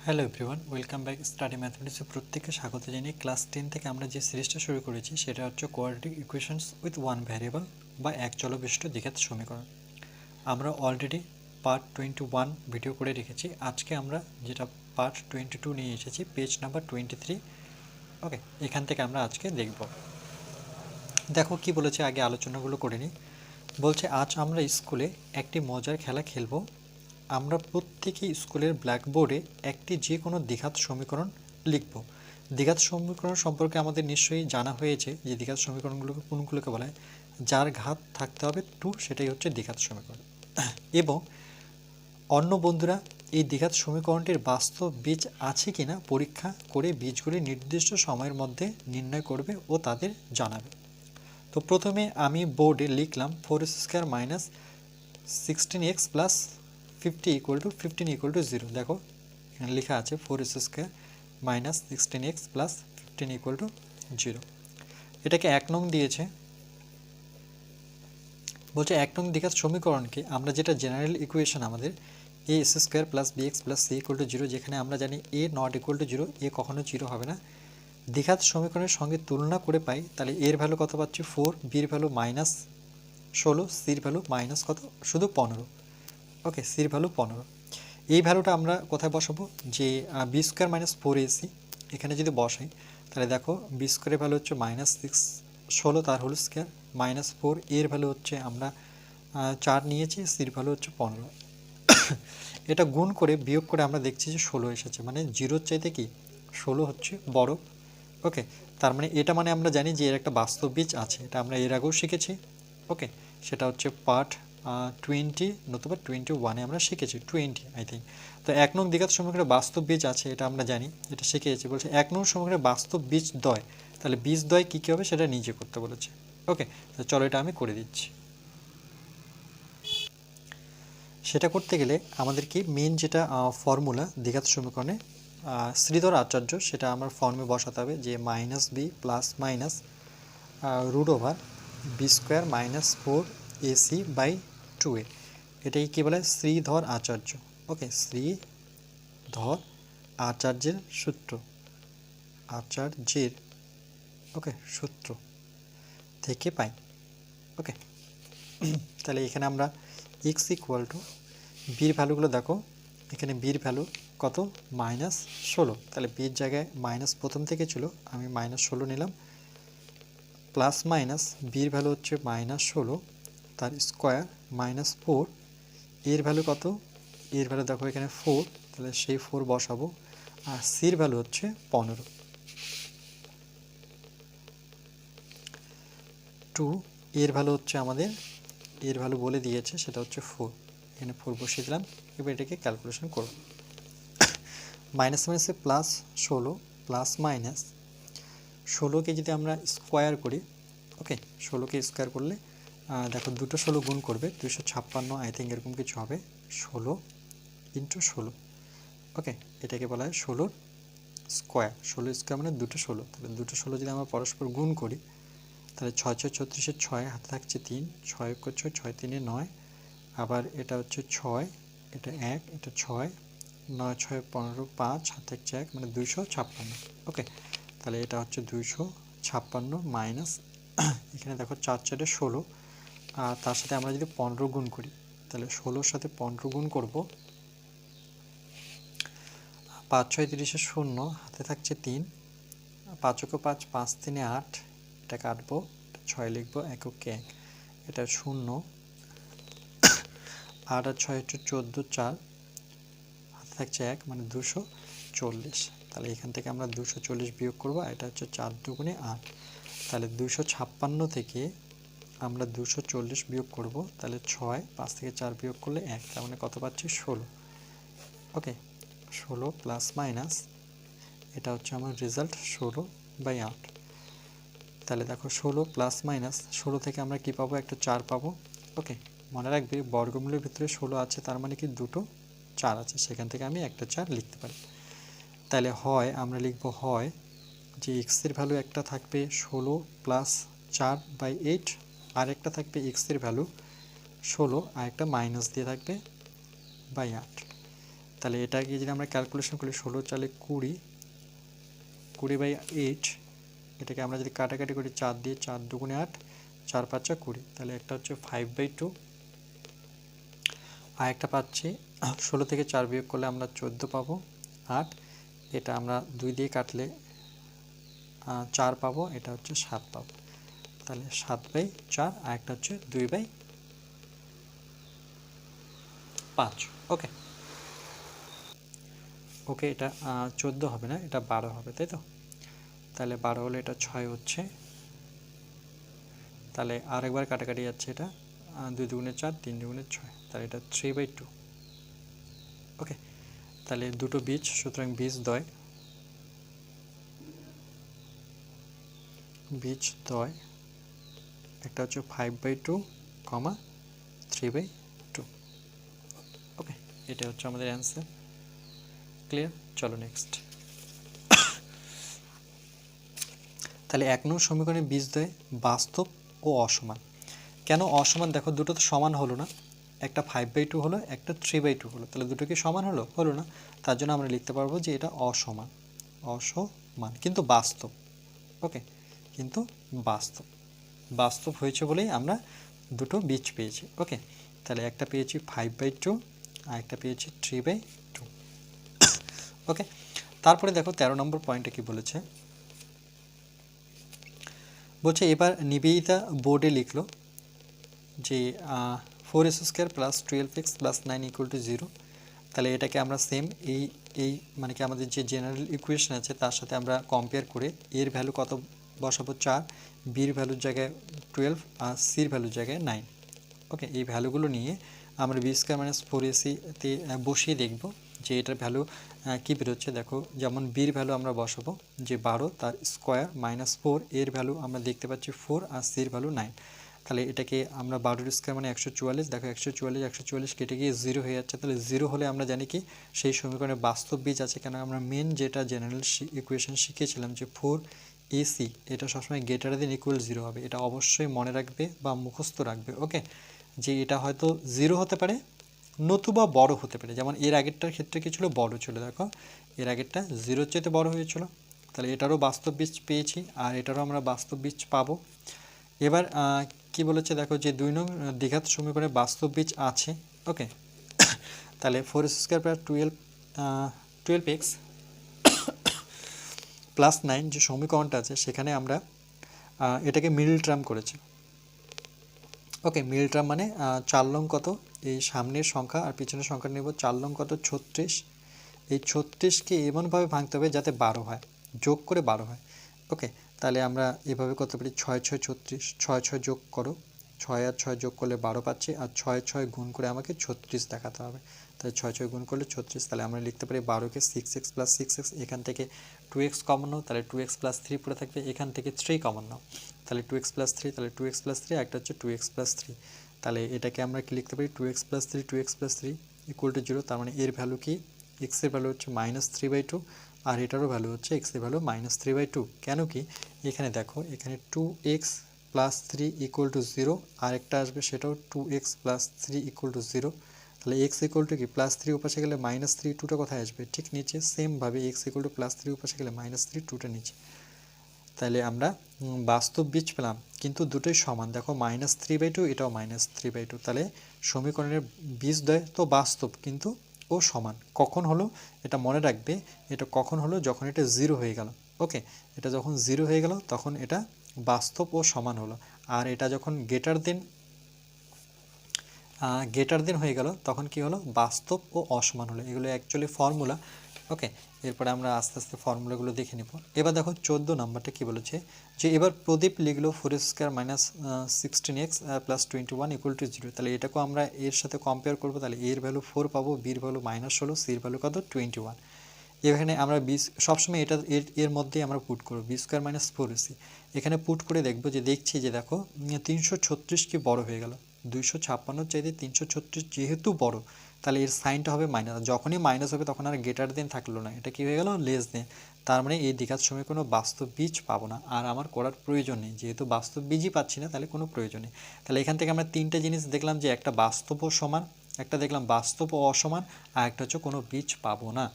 Hello everyone, welcome back study ম্যাথমেটিক্সে প্রত্যেককে স্বাগত জানিয়ে ক্লাস 10 থেকে আমরা যে সিরিজটা শুরু করেছি সেটা হচ্ছে quadratic equations with one variable বা এক চলবিশিষ্ট দ্বিঘাত সমীকরণ। আমরা অলরেডি পার্ট 21 ভিডিও করে রেখেছি। আজকে আমরা যেটা পার্ট 22 নিয়ে এসেছি, পেজ নাম্বার 23। ওকে, এখান থেকে আমরা আজকে দেখব। দেখো কি বলেছে, আগে আলোচনাগুলো করে নিই। বলছে আজ আমরা স্কুলে একটি মজার খেলা খেলব। আমরা প্রত্যেকেই স্কুলের ব্ল্যাকবোর্ডে একটি যে কোনো দ্বিঘাত সমীকরণ লিখব। দ্বিঘাত সমীকরণ সম্পর্কে আমাদের নিশ্চয়ই জানা হয়েছে যে দ্বিঘাত সমীকরণগুলোকে কোনগুলোকে বলা হয়, যার ঘাত থাকতে হবে 2, সেটাই হচ্ছে দ্বিঘাত সমীকরণ। এবং অন্য বন্ধুরা এই দ্বিঘাত সমীকরণটির বাস্তব বীজ আছে কিনা পরীক্ষা করে বীজগুলি নির্দিষ্ট সময়ের মধ্যে নির্ণয় করবে ও তাদের জানাবে। তো প্রথমে আমি বোর্ডে লিখলাম 4x² মাইনাস 16x প্লাস 15 = 0। দেখো এখানে লেখা আছে 4x² মাইনাস 16x প্লাস 15 = 0। এটাকে 1 নং দিয়েছে। বলছে 1 নং দ্বিঘাত সমীকরণকে আমরা যেটা জেনারেল ইকুয়েশন আমাদের a² plus bx plus c = 0, যেখানে আমরা জানি a not equal to 0, a কখনো 0 হবে না। দ্বিঘাত সমীকরণের সঙ্গে তুলনা করে পাই, তাহলে এর ভ্যালু কত পাচ্ছি 4, বির ভ্যালু -16, সির ভ্যালু মাইনাস কত, শুধু 15। ওকে, সির ভ্যালু 15। এই ভ্যালুটা আমরা কোথায় বসাবো, যে b² মাইনাস 4ac এখানে যদি বসাই, তাহলে দেখো b² ভ্যালু হচ্ছে -16 তার হোল স্কয়ার মাইনাস 4, এর ভ্যালু হচ্ছে আমরা 4 নিয়েছি, সির ভ্যালু হচ্ছে 15। এটা গুণ করে বিয়োগ করে আমরা দেখছি যে 16 এসেছে, মানে 0-র চাইতে কি 16 হচ্ছে বড়। ওকে, তার মানে এটা মানে আমরা জানি যে এর একটা বাস্তব বীজ আছে, এটা আমরা এর আগেও শিখেছি। ওকে, সেটা হচ্ছে পার্ট 20 নতুবা 21-এ আমরা শিখেছি, 20 আই থিঙ্ক। তো 1 নং দ্বিঘাত সমীকরণে বাস্তব বীজ আছে, এটা আমরা জানি, এটা শিখেছি। বলছে 1 নং সমীকরণে বাস্তব বীজ দ্বয়, তাহলে বীজ দ্বয় কী কী হবে সেটা নিজে করতে বলেছে। ওকে, তো চলো এটা আমি করে দিচ্ছি। সেটা করতে গেলে আমাদের কি মেন যেটা ফর্মুলা দ্বিঘাত সমীকরণে শ্রীধর আচার্য, সেটা আমার ফর্মে বসাতে হবে, যে -b প্লাস মাইনাস √ওভার b² minus 4ac by 2a। এটাই কী বলে, শ্রীধর আচার্য। ওকে, শ্রীধর আচার্যের সূত্র, ওকে সূত্র থেকে পাই। ওকে, তাহলে এখানে আমরা x ইকুয়াল টু বির ভ্যালুগুলো দেখো, এখানে বির ভ্যালু কত -16, তাহলে বির জায়গায় মাইনাস প্রথম থেকে ছিল, আমি -16 নিলাম, প্লাস মাইনাস বির ভ্যালু হচ্ছে -16 তার স্কোয়ার মাইনাস 4, এর ভ্যালু কত, এর ভ্যালু দেখো এখানে 4, তাহলে সেই 4 বসাবো, আর সির ভ্যালু হচ্ছে 15। 2 এর ভ্যালু হচ্ছে আমাদের, এর ভ্যালু বলে দিয়েছে সেটা হচ্ছে 4, এখানে 4 বসিয়ে দিলাম। এবার এটাকে ক্যালকুলেশন করব, মাইনাস মাইনাসে প্লাস 16 প্লাস মাইনাস 16কে যদি আমরা স্কোয়ার করি, ওকে 16কে স্কোয়ার করলে দেখো দুটো 16 গুণ করবে 256, আই থিঙ্ক এরকম কিছু হবে, 16 ইন্টু 16। ওকে, এটাকে বলা হয় 16 স্কোয়ার, 16 স্কোয়ার মানে দুটো 16, তাহলে দুটো 16 যদি আমরা পরস্পর গুণ করি, তাহলে 6 6 36, 6 হাতে থাকছে 3, 6 করছে 6 3 9, আবার এটা হচ্ছে 6, এটা 1, এটা 6, 9 6 15, 5 হাতে থাকছে 1, মানে 256। ওকে, তাহলে এটা হচ্ছে 256 মাইনাস এখানে দেখো 4 4 16, আর তার সাথে আমরা যদি 15 গুণ করি, তাহলে 16-র সাথে 15 গুণ করব, 5 6 30 0, হাতে থাকছে 3, 5 × 5 5 3 8, এটা কাটবো, 6 লিখবো, এককে 1, এটা 0, 8 আর 6 হচ্ছে 14, 4 হাতে থাকছে 1, মানে 240। তাহলে এখান থেকে আমরা 240 বিয়োগ করবো, এটা হচ্ছে 4 2 8, তাহলে 256 থেকে আমরা 240 বিয়োগ করব, তাহলে 6, 5 থেকে 4 বিয়োগ করলে 1, তার মানে কত পাচ্ছি 16। ওকে, 16 প্লাস মাইনাস এটা হচ্ছে আমার রেজাল্ট 16/8। তাহলে দেখো 16 প্লাস মাইনাস 16 থেকে আমরা কি পাবো, একটা 4 পাবো। ওকে, মনে রাখবে বর্গমূলের ভিতরে 16 আছে, তার মানে কি দুটো 4 আছে, সেখান থেকে আমি একটা 4 লিখতে পারি। তাহলে হয় আমরা লিখব, হয় যে এক্সের ভ্যালু একটা থাকবে 16 প্লাস 4/8, আর একটা থাকবে এক্সের ভ্যালু 16 আর একটা মাইনাস দিয়ে থাকবে /8। তাহলে এটাকে যদি আমরা ক্যালকুলেশন করি 16 4 20, 20/8, এটাকে আমরা যদি কাটাকাটি করি 4 দিয়ে, 4 2 8, 4 5 20, তাহলে একটা হচ্ছে 5/2, আর একটা পাচ্ছি 16 থেকে 4 বিয়োগ করলে আমরা 14 পাবো, 8, এটা আমরা 2 দিয়ে কাটলে 4 পাবো, এটা হচ্ছে 7 পাবো, তাহলে 7/4, আর একটা হচ্ছে 2/5। ওকে ওকে, এটা 14 হবে না, এটা 12 হবে, তাই তো? তাহলে 12 হলে এটা 6 হচ্ছে, তাহলে আরেকবার কাটাকাটি যাচ্ছে, এটা 2 2 4, 3 2 6, তাহলে এটা 3/2। ওকে, তাহলে দুটো বীজ, সুতরাং বীজদ্বয় একটা হচ্ছে 5/2, 3/2। ওকে, এটা হচ্ছে আমাদের অ্যান্সার। ক্লিয়ার? চলো নেক্সট। তাহলে 1 নং সমীকরণের বীজদ্বয় বাস্তব ও অসমান। কেন অসমান? দেখো দুটো তো সমান হলো না, একটা 5/2 হলো, একটা 3/2 হলো, তাহলে দুটো কি সমান হলো? হলো না। তার জন্য আমরা লিখতে পারবো যে এটা অসমান, অসমান কিন্তু বাস্তব। ওকে, কিন্তু বাস্তব হয়েছে বলেই আমরা দুটো বীজ পেয়েছি। ওকে, তাহলে একটা পেয়েছি 5/2 আর একটা পেয়েছি 3/2। ওকে, তারপরে দেখো 13 নম্বর পয়েন্টে কি বলেছে, বলছে এবার নিবেদিতা বোর্ডে লিখলো যে 4x² + 12x + 9 = 0। তাহলে এটাকে আমরা সেম এই এই মানে কি আমাদের যে জেনারেল ইকুয়েশন আছে তার সাথে আমরা কম্পেয়ার করে এর ভ্যালু কত বসাবো 4, বির ভ্যালুর জায়গায় 12 আর সির ভ্যালুর জায়গায় 9। ওকে, এই ভ্যালুগুলো নিয়ে আমরা b² - 4ac তে বসিয়ে দেখব যে এটার ভ্যালু কী বেরোচ্ছে। দেখো যেমন বির ভ্যালু আমরা বসাবো যে 12 তার স্কোয়ার -4, এর ভ্যালু আমরা দেখতে পাচ্ছি 4 আর সির ভ্যালু 9। তাহলে এটাকে আমরা 12 স্কোয়ার মানে 144, দেখো 144 কেটে গিয়ে 0 হয়ে যাচ্ছে। তাহলে 0 হলে আমরা জানি কি সেই সমীকরণে বাস্তব বীজ আছে, কেন আমরা মেন যেটা জেনারেল ইকুয়েশন শিখেছিলাম যে 4ac এটা সবসময় গ্রেটার দেন ইকুয়াল 0 হবে। এটা অবশ্যই মনে রাখবে বা মুখস্থ রাখবে। ওকে, যে এটা হয়তো 0 হতে পারে নতুবা বড় হতে পারে। যেমন এর আগেরটার ক্ষেত্রে কি ছিল, বড় ছিল, দেখো এর আগেরটা 0-র চাইতে বড় হয়েছিল, তাহলে এটারও বাস্তব বীজ পেয়েছি আর এটারও আমরা বাস্তব বীজ পাবো। এবার কি বলেছে দেখো যে 2 নং দ্বিঘাত সমীকরণে বাস্তব বীজ আছে। ওকে, তাহলে 4x² + 12x + 9 যে সমীকরণটা আছে সেখানে আমরা এটাকে মিডল টার্ম করেছি। ওকে, মিডল টার্ম মানে 4 নং কত, এই সামনের সংখ্যা আর পিছনের সংখ্যা নেব। 4 নং কত 36, এই 36কে এমনভাবে ভাঙতে হবে যাতে 12 হয়, যোগ করে 12 হয়। ওকে, তাহলে আমরা এভাবে করতে পারি 6 6 36, 6 6 যোগ করো, 6 আর 6 যোগ করলে 12 পাচ্ছি, আর 6 6 গুণ করে আমাকে 36 দেখাতে হবে। তাহলে 6 6 গুণ করলে 36, তাহলে আমরা লিখতে পারি 12কে 6x + 6x, এখান থেকে 2x কমন নাও, তাহলে 2x + 3 পড়ে থাকবে, এখান থেকে 3 কমন নাও, তাহলে 2x + 3, তাহলে 2x + 3, একটা হচ্ছে 2x + 3। তাহলে এটাকে আমরা কি লিখতে পারি 2x + 3, 2x + 3 = 0। তার মানে এর ভ্যালু কি, x এর ভ্যালু হচ্ছে -3/2 আর এটারও ভ্যালু হচ্ছে x এর ভ্যালু -3/2। কেন কি, এখানে দেখো এখানে 2x + 3 = 0, আর একটা আসবে সেটাও 2x + 3 = 0। তাহলে x = কি +3 উপাশে গেলে -3, 2টা কোথায় আসবে, ঠিক নিচে। সেমভাবে x = +3 উপাশে গেলে -3, 2টা নিচে। তাহলে আমরা বাস্তব বীজ পেলাম, কিন্তু দুটোই সমান। দেখো -3/2, এটাও -3/2, তাহলে সমীকরণের বীজদ্বয় তো বাস্তব কিন্তু ও সমান। কখন হলো এটা মনে রাখবে, এটা কখন হলো যখন এটা 0 হয়ে গেল। ওকে, এটা যখন 0 হয়ে গেল তখন এটা বাস্তব ও সমান হলো, আর এটা যখন গ্রেটার দেন হয়ে গেল তখন কি হলো, বাস্তব ও অসমান হলো। এগুলো অ্যাকচুয়ালি ফর্মুলা। ওকে, এরপরে আমরা আস্তে আস্তে ফর্মুলাগুলো দেখে নেব। এবার দেখো 14 নাম্বারটা কি বলেছে, যে এবার প্রদীপ লিখলো 4² - 16x + 21 = 0। তাহলে এটাকেও আমরা এর সাথে কম্পেয়ার করব, তাহলে এর ভ্যালু 4 পাবো, বির ভ্যালু -16, সির ভ্যালু কত 21। এখানে আমরা সবসময় এটা এর মধ্যেই আমরা পুট করব, b² - 4ac। এখানে পুট করে দেখব যে দেখছি যে দেখো 336 কি বড় হয়ে গেল, 256 চাইতে 336 যেহেতু বড়, তাহলে এর সাইনটা হবে মাইনাস। যখনই মাইনাস হবে তখন আর গ্রেটার দেন থাকলো না, এটা কি হয়ে গেল, লেস দেন। তার মানে এই দ্বিঘাত সময় কোনো বাস্তব বীজ পাবো না, আর আমার করার প্রয়োজন নেই, যেহেতু বাস্তব বীজই পাচ্ছি না তাহলে কোনো প্রয়োজন নেই। তাহলে এখান থেকে আমরা তিনটে জিনিস দেখলাম, যে একটা বাস্তব ও সমান, একটা দেখলাম বাস্তব ও অসমান, আর একটা হচ্ছে কোনো বীজ পাবো না।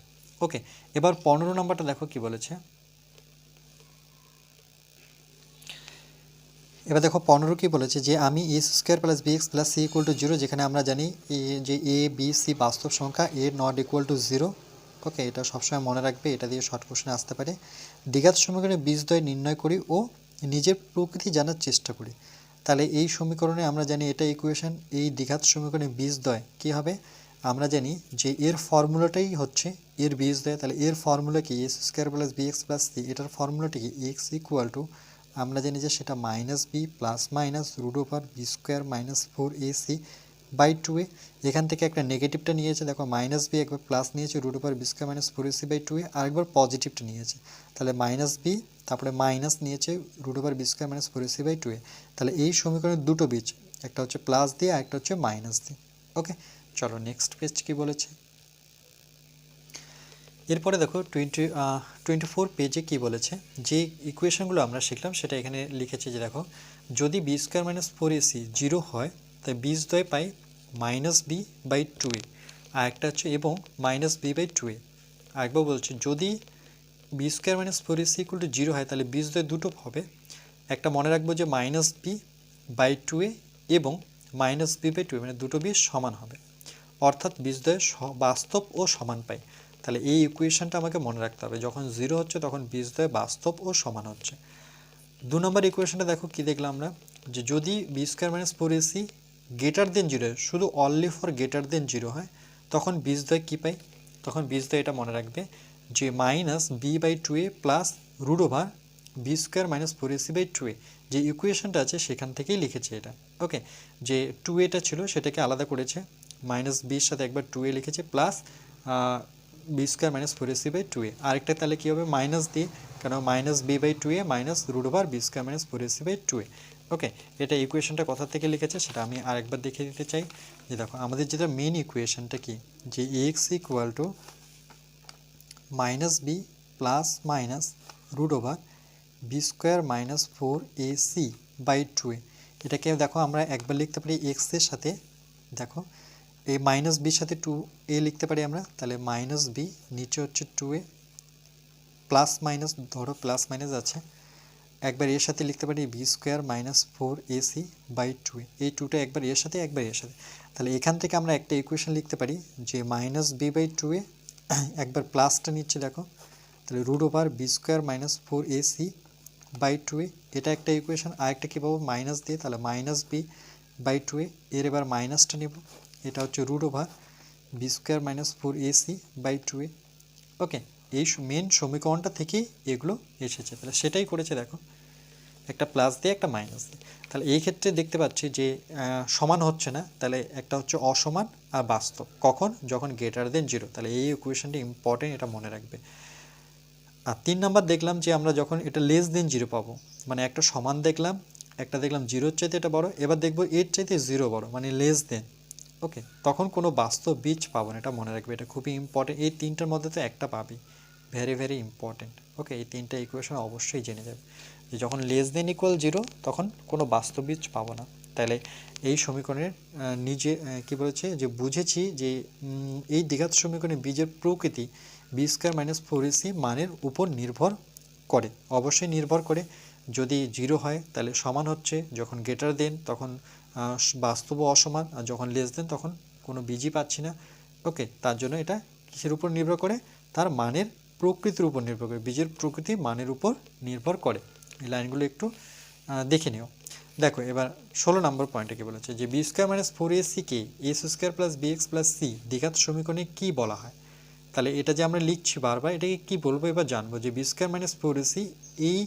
ওকে, এবার 15 নম্বরটা দেখো কি বলেছে। এবার দেখো 15 কি বলেছে যে আমি ax square plus B x plus C equal to zero, যেখানে আমরা জানি যে এ বি সি বাস্তব সংখ্যা, A not equal to zero. Okay, এটা সবসময় মনে রাখবে, এটা দিয়ে শর্ট কোশ্চেনে আসতে পারে। দ্বিঘাত সমীকরণে বীজদ্বয় নির্ণয় করি ও নিজের প্রকৃতি জানার চেষ্টা করি। তাহলে এই সমীকরণে আমরা জানি এটা ইকুয়েশন, এই দ্বিঘাত সমীকরণে বীজদ্বয় কী হবে, আমরা জানি যে এর ফর্মুলাটাই হচ্ছে এর বীজদ্বয়। তাহলে এর ফর্মুলা কি, ax square plus B x plus C, এটার ফর্মুলাটি কি, এক্স ইকুয়াল টু আমরা জানি যে সেটা minus B plus minus root over B square minus 4ac by 2a। এখান থেকে একটা নেগেটিভটা নিয়েছে, দেখো মাইনাস বি একবার প্লাস নিয়েছে root over B square minus 4ac by 2a, আরেকবার পজিটিভটা নিয়েছে, তাহলে মাইনাস বি তারপরে মাইনাস নিয়েছে root over B square minus 4ac by 2a। তাহলে এই সমীকরণের দুটো বীজ, একটা হচ্ছে প্লাস দিয়ে আর একটা হচ্ছে মাইনাস দিয়ে। ওকে, চলো নেক্সট পেজ কি বলেছে। এরপরে দেখো 24 পেজে কি বলেছে, যে ইকুয়েশনগুলো আমরা শিখলাম সেটা এখানে লিখেছে যে দেখো, যদি B square minus 4ac zero হয় তাই বীজদ্বয় পাই মাইনাস বি বাই 2a, আর একটা হচ্ছে এবং মাইনাস বি বাই 2a। আরেকবার বলছে, যদি B square minus 4ac equal to zero হয় তাহলে বীজদ্বয় দুটো হবে, একটা মনে রাখবো যে মাইনাস বি বাই 2a এবং মাইনাস বি বাই 2a, মানে দুটো বীজ সমান হবে, অর্থাৎ বীজদ্বয় বাস্তব ও সমান পাই। তাহলে এই ইকুয়েশনটা আমাকে মনে রাখতে হবে, যখন জিরো হচ্ছে তখন বীজদ্বয় বাস্তব ও সমান হচ্ছে। 2 নম্বর ইকুয়েশনটা দেখো কি দেখলাম আমরা, যে যদি B square minus 4ac greater than zero, শুধু only for greater than zero হয়, তখন বীজদ্বয় কী পাই, তখন বীজদ্বয় এটা মনে রাখবে যে minus B by 2a plus root over B square minus 4ac by 2a। যে ইকুয়েশনটা আছে সেখান থেকেই লিখেছে এটা। ওকে, যে 2aটা ছিল সেটাকে আলাদা করেছে, মাইনাস বির সাথে একবার 2a লিখেছে plus B square minus 4ac by 2a, আরেকটা তাহলে কী হবে মাইনাস দিয়ে, কেন minus B by 2a minus root over B square minus 4ac by 2a। Okay, এটা ইকুয়েশনটা কোথা থেকে লিখেছে সেটা আমি আরেকবার দেখিয়ে দিতে চাই। যে দেখো আমাদের যেটা মেন ইকুয়েশনটা কি, যে x equal to minus B plus minus root over B square minus 4ac by 2a। এটাকে দেখো আমরা একবার লিখতে পারি এক্সের সাথে, দেখো এই মাইনাস বির সাথে 2a লিখতে পারি আমরা, তাহলে মাইনাস বি নিচে হচ্ছে 2a প্লাস মাইনাস, ধরো প্লাস মাইনাস আছে, একবার এর সাথে লিখতে পারি B square minus 4ac by 2a, এই 2টা একবার এর সাথে একবার এর সাথে। তাহলে এখান থেকে আমরা একটা ইকুয়েশন লিখতে পারি যে মাইনাস বি বাই 2a একবার প্লাসটা নিচ্ছে দেখো, তাহলে root over B square minus 4ac by 2a, এটা একটা ইকুয়েশন। আরেকটা কী পাবো মাইনাস দিয়ে, তাহলে মাইনাস বি বাই 2a, এর এবার মাইনাসটা নেব, এটা হচ্ছে root over B square minus 4ac by 2a। Okay, এই মেন সমীকরণটা থেকেই এগুলো এসেছে, তাহলে সেটাই করেছে দেখো, একটা প্লাস দিয়ে একটা মাইনাস দিয়ে। তাহলে এই ক্ষেত্রে দেখতে পাচ্ছি যে সমান হচ্ছে না, তাহলে একটা হচ্ছে অসমান আর বাস্তব, কখন, যখন গ্রেটার দেন জিরো। তাহলে এই ইকুয়েশনটি ইম্পর্টেন্ট, এটা মনে রাখবে। আর 3 নাম্বার দেখলাম যে আমরা যখন এটা লেস দেন জিরো পাবো, মানে একটা সমান দেখলাম, একটা দেখলাম জিরোর চাইতে এটা বড়, এবার দেখবো এর চাইতে জিরো বড়, মানে লেস দেন। ওকে, তখন কোনো বাস্তব বীজ পাবো না, এটা মনে রাখবে, এটা খুবই ইম্পর্টেন্ট। এই তিনটার মধ্যে তো একটা পাবি, ভেরি ভেরি ইম্পর্টেন্ট। ওকে, এই তিনটা ইকুয়েশন অবশ্যই জেনে যাবে, যে যখন লেস দেন ইকুয়াল জিরো তখন কোনো বাস্তব বীজ পাবো না। তাহলে এই সমীকরণের নিজে কি বলেছে, যে বুঝেছি যে এই দ্বিঘাত সমীকরণের বীজের প্রকৃতি বি স্কোয়ার মাইনাস 4ac মানের উপর নির্ভর করে, অবশ্যই নির্ভর করে। যদি জিরো হয় তাহলে সমান হচ্ছে, যখন গ্রেটার দেন তখন বাস্তব অসমান, আর যখন লেস দেন তখন কোনো বীজই পাচ্ছি না। ওকে, তার জন্য এটা কিসের উপর নির্ভর করে, তার মানের প্রকৃতির উপর নির্ভর করে, বীজের প্রকৃতি মানের উপর নির্ভর করে। এই লাইনগুলো একটু দেখে নিও। দেখো এবার 16 নম্বর পয়েন্টে কি বলেছে, যে বি স্কোয়ার মাইনাস 4ac কে ax square plus B x plus C দ্বিঘাত সমীকরণে কী বলা হয়। তাহলে এটা যে আমরা লিখছি বারবার, এটাকে কী বলবো এবার জানবো, যে বি স্কোয়ার মাইনাস 4ac এই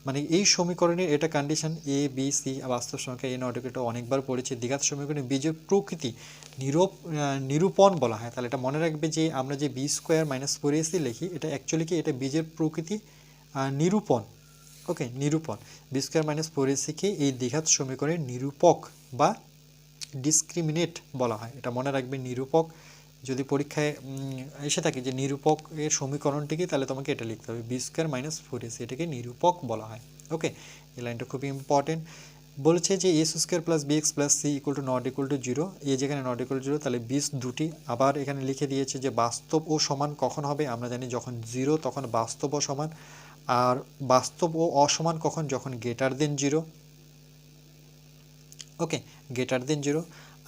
মানে এই সমীকরণের এটা কন্ডিশন এ বি সি, বাস্তব সংখ্যা এ নট ইকুয়াল টু অনেকবার পড়েছি, দ্বিঘাত সমীকরণে বীজের প্রকৃতি নিরূপণ বলা হয়। তাহলে এটা মনে রাখবে যে আমরা যে বি স্কোয়ার মাইনাস 4ac লিখি, এটা অ্যাকচুয়ালি কি, এটা বীজের প্রকৃতি নিরূপণ। ওকে, নিরূপণ, বি স্কোয়ার মাইনাস 4ac কে এই দ্বিঘাত সমীকরণের নিরূপক বা ডিসক্রিমিনেট বলা হয়, এটা মনে রাখবে। নিরূপক যদি পরীক্ষায় এসে থাকে যে নিরূপক এর সমীকরণটি কি, তাহলে তোমাকে এটা লিখতে হবে বি স্কোয়ার মাইনাস 4ac, এটাকে নিরূপক বলা হয়। ওকে, এই লাইনটা খুবই ইম্পর্টেন্ট। বলেছে যে ax square plus B x plus C equal to not equal to zero, A যেখানে নট ইকুয়াল টু জিরো, তাহলে বিস দুটি। আবার এখানে লিখে দিয়েছে যে বাস্তব ও সমান কখন হবে, আমরা জানি যখন জিরো তখন বাস্তব ও সমান, আর বাস্তব ও অসমান কখন, যখন গ্রেটার দেন জিরো। ওকে, গ্রেটার দেন জিরো।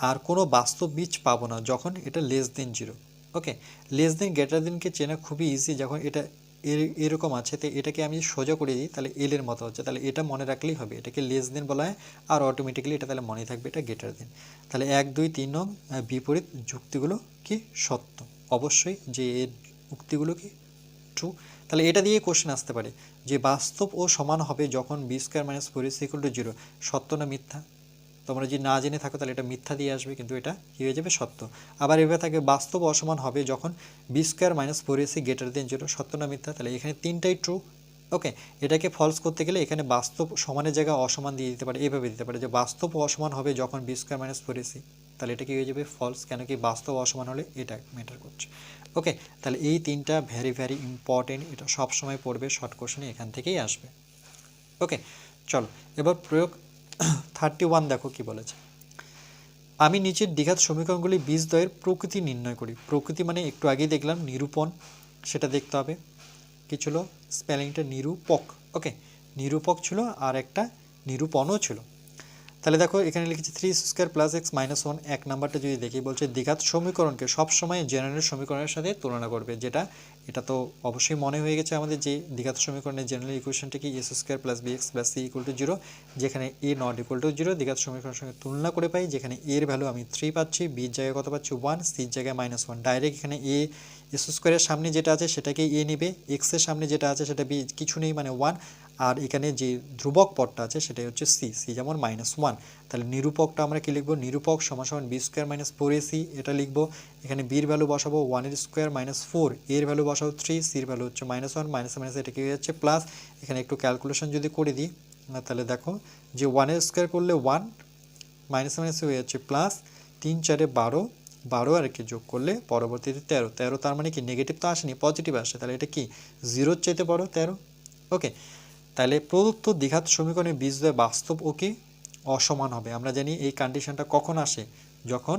আর কোনো বাস্তব বীজ পাবো না যখন এটা লেস দেন জিরো। ওকে, লেস দেন গ্রেটার দেনকে চেনা খুবই ইজি, যখন এটা এরকম আছে তো এটাকে আমি সোজা করে দিই তাহলে এল এর মতো হচ্ছে, তাহলে এটা মনে রাখলেই হবে, এটাকে লেস দেন বলা হয়, আর অটোমেটিক্যালি এটা তাহলে মনে থাকবে এটা গ্রেটার দেন। তাহলে 1 2 3 নং বিপরীত যুক্তিগুলো কি সত্য, অবশ্যই যে এর উক্তিগুলো কি ট্রু। তাহলে এটা দিয়ে কোশ্চেন আসতে পারে যে বাস্তব ও সমান হবে যখন B square minus four AC equal to zero, সত্য না মিথ্যা। তোমরা যদি না জেনে থাকো তাহলে এটা মিথ্যা দিয়ে আসবে, কিন্তু এটা কী হয়ে যাবে সত্য। আবার এভাবে থাকে বাস্তব অসমান হবে যখন B square minus four AC greater than zero, সত্য না মিথ্যা। তাহলে এখানে তিনটাই ট্রু। ওকে, এটাকে ফলস করতে গেলে এখানে বাস্তব সমানের জায়গায় অসমান দিয়ে দিতে পারে, এইভাবে দিতে পারে যে বাস্তব অসমান হবে যখন B square minus four AC, তাহলে এটা কি হয়ে যাবে ফলস, কেন কি বাস্তব অসমান হলে এটা ম্যাটার করছে। ওকে, তাহলে এই তিনটা ভেরি ভেরি ইম্পর্টেন্ট, এটা সবসময় পড়বে, শর্ট কোশ্চেনে এখান থেকেই আসবে। ওকে, চলো এবার প্রয়োগ 31 দেখো কি বলেছে। আমি নিচের দ্বিঘাত সমীকরণগুলি বীজদ্বয়ের প্রকৃতি নির্ণয় করি। প্রকৃতি মানে একটু আগেই দেখলাম নিরূপণ, সেটা দেখতে হবে। কি ছিল স্পেলিংটা, নিরূপক। ওকে, নিরূপক ছিল আর একটা নিরূপণও ছিল। তাহলে দেখো এখানে লিখেছি 3x² + x - 1, এক নাম্বারটা যদি দেখি বলছে দ্বিঘাত সমীকরণকে সবসময় জেনারেল সমীকরণের সাথে তুলনা করবে, যেটা এটা তো অবশ্যই মনে হয়ে গেছে আমাদের যে দ্বিঘাত সমীকরণের জেনারেল ইকুয়েশনটা কি a² + bx + c = 0, যেখানে a not equal to 0 দ্বিঘাত সমীকরণের সঙ্গে তুলনা করে পাই, যেখানে a এর ভ্যালু আমি 3 পাচ্ছি, b এর জায়গায় কত পাচ্ছি 1, c এর জায়গায় -1। ডাইরেক্ট এখানে a s² এর সামনে যেটা আছে সেটাকে a নেবে, x এর সামনে যেটা আছে সেটা b, কিছু নেই মানে 1, আর এখানে যে ধ্রুবক পদটা আছে সেটাই হচ্ছে c, c যেমন -1। তাহলে নিরূপকটা আমরা কি লিখব, নিরূপক সমান সমান b² - 4ac, এটা লিখব। এখানে b এর ভ্যালু বসাবো 1 এর স্কয়ার -4, এর ভ্যালু বসাবো 3, c এর ভ্যালু হচ্ছে -1, মাইনাস এটা কি হয়ে যাচ্ছে প্লাস। এখানে একটু ক্যালকুলেশন যদি করে দিই তাহলে দেখো যে 1 এর স্কয়ার করলে 1, মাইনাস হয়ে যাচ্ছে প্লাস, 3 4 12, 12 আর কি যোগ করলে পরবর্তীতে 13, 13 তার মানে কি নেগেটিভ তো আসেনি, পজিটিভ আসে, তাহলে এটা কি 0-র চাইতে বড় 13। ওকে, তাহলে প্রদত্ত দ্বিঘাত সমীকরণের বীজদ্বয় বাস্তব ও কি অসমান হবে। আমরা জানি এই কন্ডিশনটা কখন আসে, যখন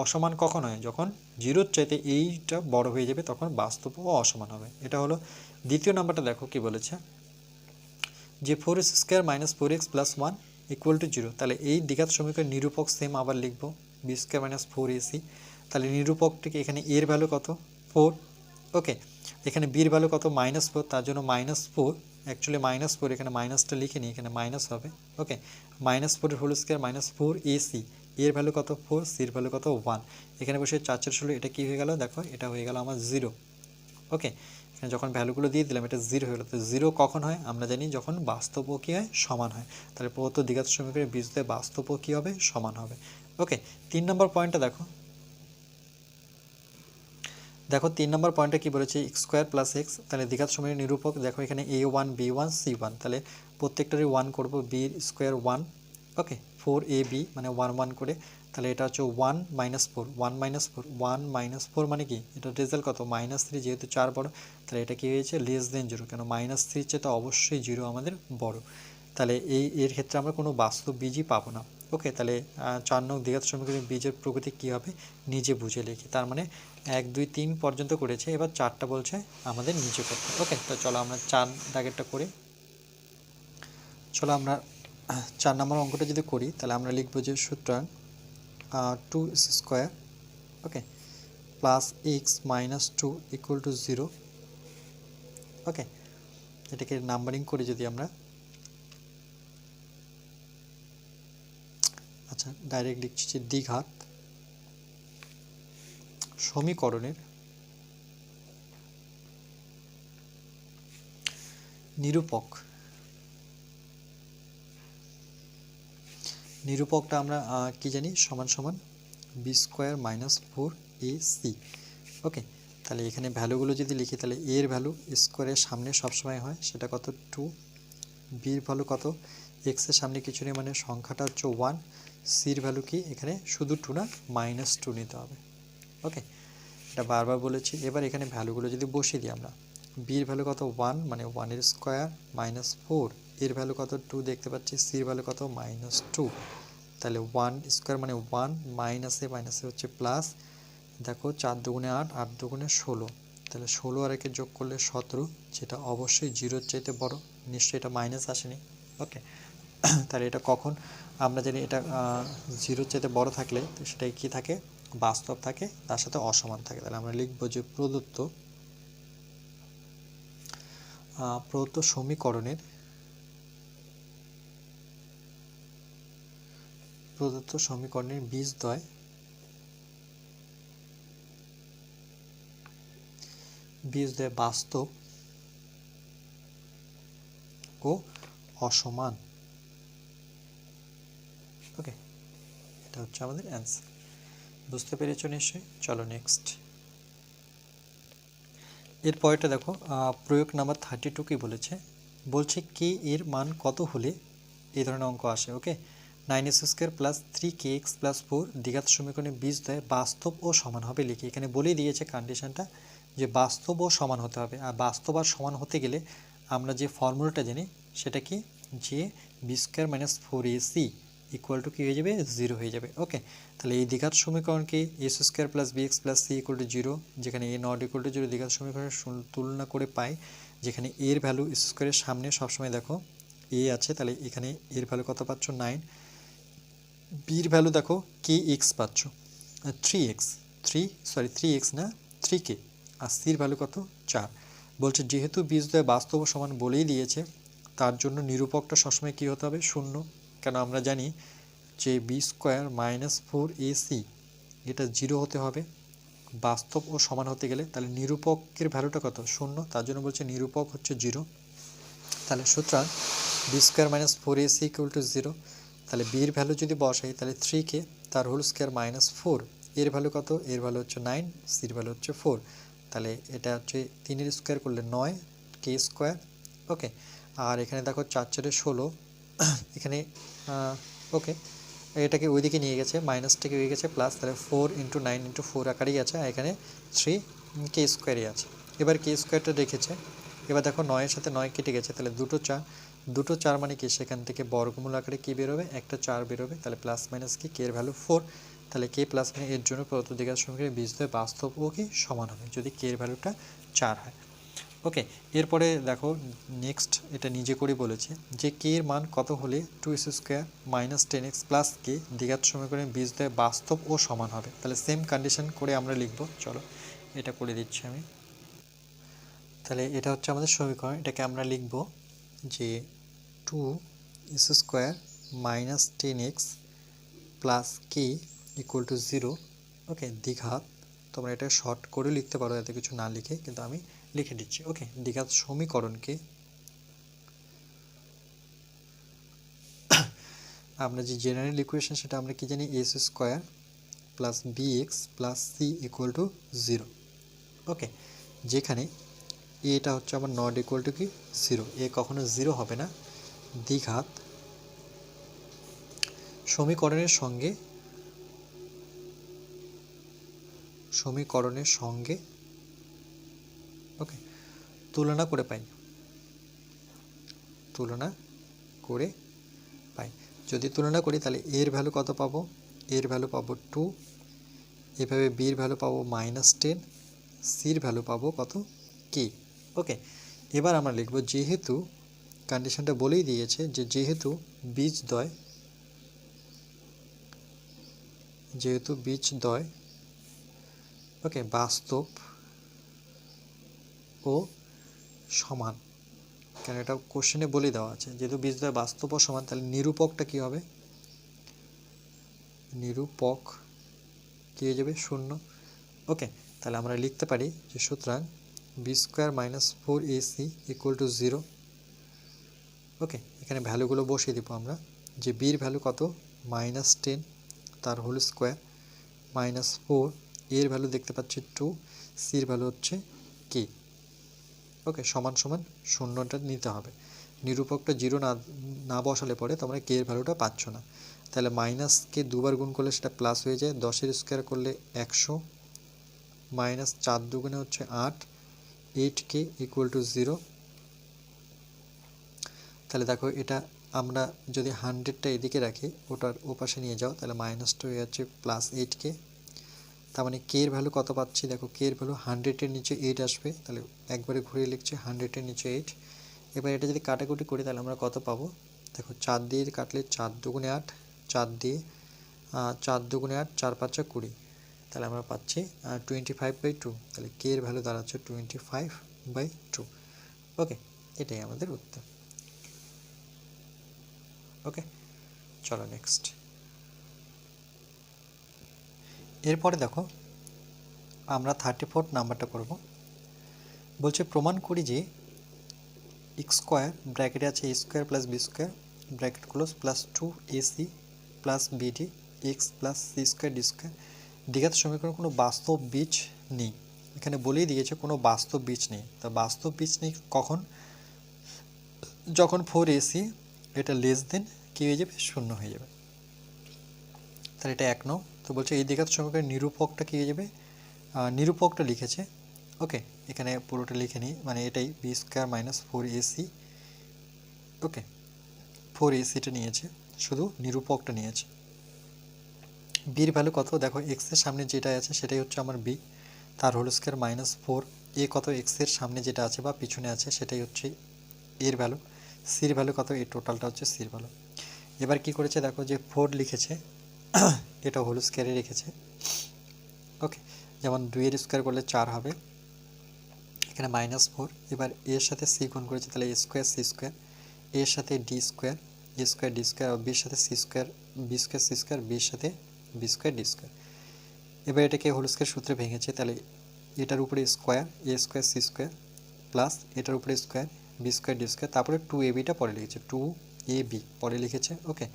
অসমান কখন হয়, যখন 0-র চাইতে এইটা বড় হয়ে যাবে তখন বাস্তব ও অসমান হবে। এটা হলো দ্বিতীয় নাম্বারটা। দেখো কি বলেছে যে 4s² - 4x + 1 = 0, তাহলে এই দ্বিঘাত সমীকরণের নিরূপক সেম আবার লিখব b² - 4ac। তাহলে নিরূপকটিকে এখানে এর ভ্যালু কত 4, ওকে, এখানে b এর ভ্যালু কত -4, তার জন্য -4, অ্যাকচুয়ালি -4 এখানে মাইনাসটা লিখে নিই, এখানে মাইনাস হবে। ওকে, -4 এর হোল স্কয়ার -4ac, এর ভ্যালু কত 4, c এর ভ্যালু কত 1, এখানে বসে 4 4 16, এটা কি হয়ে গেল দেখো, এটা হয়ে গেল আমার 0। ওকে, এখানে যখন ভ্যালুগুলো দিয়ে দিলাম এটা 0 হয়ে গেল। তো 0 কখন হয়, আমরা জানি যখন বাস্তব ও কি হয় সমান হয়। তাহলে প্রদত্ত দ্বিঘাত সমীকরণের বীজদ্বয় বাস্তব ও কি হবে সমান হবে। ওকে, 3 নম্বর পয়েন্টটা দেখো। দেখো 3 নম্বর পয়েন্টে কি বলেছে x² + x, তাহলে দ্বিঘাত সমীকরণের নিরূপক দেখো এখানে a1 b1 c1, তাহলে প্রত্যেকটারই 1 করব, b স্কয়ার 1, ওকে, 4ab মানে 1 1 করে, তাহলে এটা হচ্ছে 1 - 4, 1 - 4, 1 - 4 মানে কি এটা রেজাল্ট কত -3, যেহেতু 4 বড় তাহলে এটা কি হয়েছে লেস দেন 0, কেন -3 চেয়ে তো অবশ্যই 0 আমাদের বড়, তাহলে এর ক্ষেত্রে আমরা কোনো বাস্তব বীজই পাবো না। ওকে, তাহলে 4 নং দ্বিঘাত সমীকরণের বীজের প্রকৃতি কী হবে নিজে বুঝে লিখি। তার মানে 1 2 3 পর্যন্ত করেছে, এবার 4টা বলছে আমাদের নিচে করতে। ওকে, তো চলো আমরা 4 দাগেরটা করি। চলো আমরা 4 নম্বর অঙ্কটা যদি করি তাহলে আমরা লিখবো যে সুতরাং 2x², ওকে, প্লাস x - 2 = 0। ওকে, এটাকে নাম্বারিং করি যদি আমরা, আচ্ছা ডাইরেক্ট লিখছি যে দ্বিঘাত সমীকরণের নিরূপকটা আমরা কি জানি সমান সমান b² - 4ac। ওকে, তাহলে এখানে ভ্যালুগুলো যদি লিখি তাহলে a এর ভ্যালু স্কোয়ারের সামনে সবসময় হয়, সেটা কত 2, b এর ভ্যালু কত x এর সামনে কিছু নেই মানে সংখ্যাটা হচ্ছে 1, c এর ভ্যালু কি এখানে শুধু 2 না -2 নিতে হবে। ওকে, এটা বারবার বলেছি। এবার এখানে ভ্যালুগুলো যদি বসিয়ে দিই আমরা, b এর ভ্যালু কত 1 মানে 1 এর স্কয়ার -4, এর ভ্যালু কত 2 দেখতে পাচ্ছি, সির ভ্যালু কত -2, তাহলে 1 স্কোয়ার মানে 1, মাইনাসে মাইনাসে হচ্ছে প্লাস, দেখো 4 দুগুণে 8, 8 দুগুণে 16, তাহলে 16 আর একে যোগ করলে 17, যেটা অবশ্যই জিরোর চাইতে বড়, নিশ্চয়ই এটা মাইনাস আসেনি। ওকে, তাহলে এটা কখন আমরা জানি এটা জিরোর চাইতে বড় থাকলে সেটাই কি থাকে, বাস্তব থাকে, তার সাথে অসমান থাকে। তাহলে আমরা লিখব যে প্রদত্ত সমীকরণের বীজদ্বয় বাস্তব ও অসমান। ওকে, এটা হচ্ছে আমাদের অ্যান্সার। বুঝতে পেরেছো নিশ্চয়ই? চলো নেক্সট। এরপরটা দেখো, প্রয়োগ নাম্বার 32 কি বলছে কে এর মান কত হলে এই ধরনের অঙ্ক আসে। ওকে, 9x² প্লাস 3kx প্লাস 4 দ্বিঘাত সমীকরণের বীজদ্বয় বাস্তব ও সমান হবে লিখি। এখানে বলেই দিয়েছে কন্ডিশনটা যে বাস্তব ও সমান হতে হবে, আর বাস্তব আর সমান হতে গেলে আমরা যে ফর্মুলাটা জানি সেটা কি, যে b² - 4ac ইকুয়াল টু কী হয়ে যাবে, 0 হয়ে যাবে। ওকে, তাহলে এই দ্বিঘাত সমীকরণকে a² plus bx plus c equal to 0, যেখানে a নট ইকুয়াল টু 0 দ্বিঘাত সমীকরণের তুলনা করে পাই, যেখানে এর ভ্যালু স্কোয়ারের সামনে সবসময় দেখো a আছে, তাহলে এখানে এর ভ্যালু কত পাচ্ছ 9, বির ভ্যালু দেখো kx পাচ্ছ 3x না 3k, আর সির ভ্যালু কত 4। বলছে যেহেতু বীজদ্বয় বাস্তব ও সমান বলেই দিয়েছে, তার জন্য নিরূপকটা সবসময় কী হতে হবে, শূন্য। কেন আমরা জানি যে b² - 4ac এটা 0 হতে হবে বাস্তব ও সমান হতে গেলে, তাহলে নিরূপকের ভ্যালুটা কত, শূন্য, তার জন্য বলছে নিরূপক হচ্ছে 0। তাহলে সুতরাং b² - 4ac ইকুয়াল টু 0, তাহলে বির ভ্যালু যদি বসাই তাহলে 3k তার হোল স্কোয়ার -4, এর ভ্যালু কত, এর ভ্যালু হচ্ছে 9, সির ভ্যালু হচ্ছে 4, তাহলে এটা হচ্ছে 3-এর স্কোয়ার করলে 9k²। ওকে, আর এখানে দেখো 4 4 16 এখানে ওকে, এটাকে ওইদিকে নিয়ে গেছে, মাইনাসটাকে হয়ে গেছে প্লাস, তাহলে 4 × 9 × 4 আকারেই আছে, আর এখানে 3k² আছে। এবার k² রেখেছে, এবার দেখো 9-এর সাথে 9 কেটে গেছে, তাহলে দুটো 4 মানে কি, সেখান থেকে বর্গমূল আকারে কী বেরোবে, একটা 4 বেরোবে, তাহলে প্লাস মাইনাস কি, কে এর ভ্যালু 4, তাহলে কে প্লাস মানে এর জন্য প্রদত্ত দ্বিঘাত সমীকরণের বীজদ্বয় বাস্তব ও কি সমান হবে যদি কে এর ভ্যালুটা 4 হয়। ওকে, এরপরে দেখো নেক্সট এটা নিজে করে বলেছে যে কে এর মান কত হলে 2x² - 10x প্লাস কে দ্বিঘাত সমীকরণের বীজদ্বয় বাস্তব ও সমান হবে। তাহলে সেম কন্ডিশন করে আমরা লিখব, চলো এটা করে দিচ্ছি আমি। তাহলে এটা হচ্ছে আমাদের সমীকরণ, এটাকে আমরা লিখব যে 2x² - 10x plus K equal to 0। ওকে, দ্বিঘাত, তোমরা এটা শর্ট করে লিখতে পারো এত কিছু না লিখে, কিন্তু আমি লিখে দিচ্ছি। ওকে, দ্বিঘাত সমীকরণকে আমরা যে জেনারেল ইকুয়েশন সেটা আমরা কি জানি, s² plus bx plus c equal to 0। ওকে, যেখানে এটা হচ্ছে আমার নট ইকুয়াল টু কি 0, এ কখনো 0 হবে না। দ্বিঘাত সমীকরণের সঙ্গে ওকে তুলনা করে পাই, যদি তুলনা করি তাহলে এর ভ্যালু কত পাবো, এর ভ্যালু পাবো 2, এভাবে বির ভ্যালু পাবো -10, সির ভ্যালু পাবো কত, কে। ওকে, এবার আমরা লিখব যেহেতু কন্ডিশনটা বলেই দিয়েছে যে যেহেতু বীজদ্বয় ওকে বাস্তব ও সমান, কেন এটা কোশ্চেনে বলে দেওয়া আছে, যেহেতু বীজদ্বয় বাস্তব ও সমান, তাহলে নিরূপকটা কি হবে, নিরূপক কি হয়ে যাবে, শূন্য। ওকে, তাহলে আমরা লিখতে পারি যে সুতরাং b² - 4ac equal to 0। Okay, এখানে ভ্যালুগুলো বসিয়ে দিব আমরা, যে বির ভ্যালু কত -10 তার হোল স্কোয়ার -4, এর ভ্যালু দেখতে পাচ্ছি 2, সির ভ্যালু হচ্ছে কি। ওকে, সমান সমান শূন্যটা নিতে হবে, নিরূপকটা 0 না বসালে পরে তোমরা কে এর ভ্যালুটা পাচ্ছ না। তাহলে মাইনাসকে দুবার গুণ করলে সেটা প্লাস হয়ে যায়, 10-এর স্কোয়ার করলে 100, -4 দুগুণে হচ্ছে 8, 8k ইকুয়াল টু 0। তাহলে দেখো এটা আমরা যদি 100টা এদিকে রাখি, ওটার ওপাশে নিয়ে যাও, তাহলে মাইনাসটা হয়ে যাচ্ছে +8k। তার মানে কে এর ভ্যালু কত পাচ্ছি, দেখো কে এর ভ্যালু 100-এর নিচে 8 আসবে, তাহলে একবারে ঘুরিয়ে লিখছি 100-এর নিচে 8। এবার এটা যদি কাটাকুটি করি তাহলে আমরা কত পাবো, দেখো 4 দিয়ে কাটলে 4 দুগুণে 8, 4 দিয়ে 4 দুগুণে 8, 4 5 20, তাহলে আমরা পাচ্ছি 25/2। তাহলে কে এর ভ্যালু দাঁড়াচ্ছে 25/2। ওকে, এটাই আমাদের উত্তর। ওকে, চলো নেক্সট। এরপরে দেখো আমরা 34 নাম্বারটা করব। বলছে প্রমাণ করি যে x স্কোয়ার ব্র্যাকেটে আছে a square plus B square bracket close plus 2ac প্লাস BD x plus C square D square দ্বিঘাত সমীকরণ কোনো বাস্তব বীজ নেই। এখানে বলেই দিয়েছে কোনো বাস্তব বীজ নেই। তা বাস্তব বীজ নেই কখন, যখন 4ac এটা লেস দেন কী হয়ে যাবে, শূন্য হয়ে যাবে। তাহলে এটা 1 নং। তো বলছে এই দ্বিঘাত সমীকরণের নিরূপকটা কী হয়ে যাবে, নিরূপকটা লিখেছে। ওকে, এখানে পুরোটা লিখে নিই, মানে এটাই বি স্কোয়ার মাইনাস 4ac। ওকে, 4ac-টা নিয়েছে, শুধু নিরূপকটা নিয়েছে। বির ভ্যালু কত, দেখো এক্সের সামনে যেটা আছে সেটাই হচ্ছে আমার বি, তার হোল স্কোয়ার মাইনাস 4। এ কত, এক্সের সামনে যেটা আছে বা পিছনে আছে সেটাই হচ্ছে এর ভ্যালু। সির ভ্যালু কত, এই টোটালটা হচ্ছে সির ভ্যালু। এবার কি করেছে দেখো, যে 4 লিখেছে এটা হোল স্কোয়ারে রেখেছে। ওকে, যেমন 2-এর স্কোয়ার করলে 4 হবে, এখানে -4। এবার এর সাথে সি গুণ করেছে, তাহলে এ স্কোয়ার সি স্কোয়ার, এর সাথে D square, A square D square, বির সাথে C square, B square C square, বির সাথে বি স্কোয়ার ডি স্কোয়ার। এবার এটাকে হোল স্কোয়ার সূত্রে ভেঙেছে, তাহলে এটার উপরে square A square C square plus এটার উপরে square B square D square, তারপরে 2ab-টা পরে লিখেছে, 2ab পরে লিখেছে। ওকে,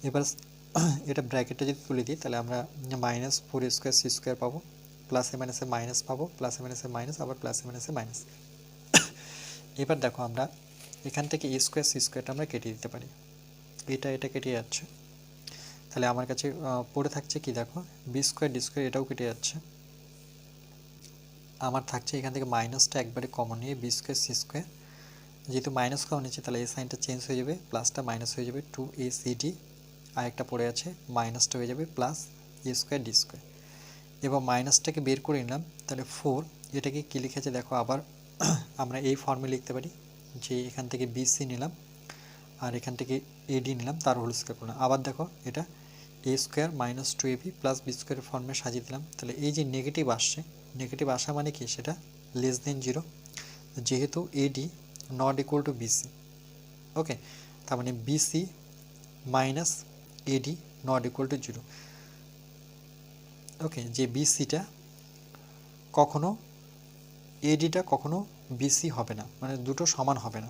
এবার এটা ব্র্যাকেটটা যদি তুলে দিই তাহলে আমরা -4 স্কোয়ার সি স্কোয়ার পাবো, প্লাসে মাইনাসে মাইনাস পাবো, প্লাসে মাইনাসে মাইনাস, আবার প্লাসে মাইনাসে মাইনাস। এবার দেখো আমরা এখান থেকে এ স্কোয়ার সি স্কোয়ারটা আমরা কেটে দিতে পারি, এটা কেটে যাচ্ছে। তাহলে আমার কাছে পড়ে থাকছে কি, দেখো বি স্কোয়ার ডি স্কোয়ার, এটাও কেটে যাচ্ছে। আমার থাকছে এখান থেকে মাইনাসটা একবারে কমন নিয়ে বি স্কোয়ার সি স্কোয়ার, যেহেতু মাইনাস কমন নিচ্ছে তাহলে এই সাইনটা চেঞ্জ হয়ে যাবে, প্লাসটা মাইনাস হয়ে যাবে, 2acd, আর একটা পড়ে আছে মাইনাসটা হয়ে যাবে প্লাস এ স্কোয়ার ডি স্কোয়ার। এবার মাইনাসটাকে বের করে নিলাম, তাহলে 4, এটাকে কী লিখেছে দেখো, আবার আমরা এই ফর্মে লিখতে পারি যে এখান থেকে বিসি নিলাম আর এখান থেকে এডি নিলাম, তার হোল স্কোয়ার করলাম। আবার দেখো এটা A square minus 2ab plus B স্কোয়ারের ফর্মে সাজিয়ে দিলাম। তাহলে এই যে নেগেটিভ আসছে, নেগেটিভ আসা মানে কি, সেটা লেস দেন 0, যেহেতু AD not equal to BC. Okay, তার মানে BC minus AD not equal to 0। Okay, যে বিসিটা কখনো, এডিটা কখনো বিসি হবে না, মানে দুটো সমান হবে না।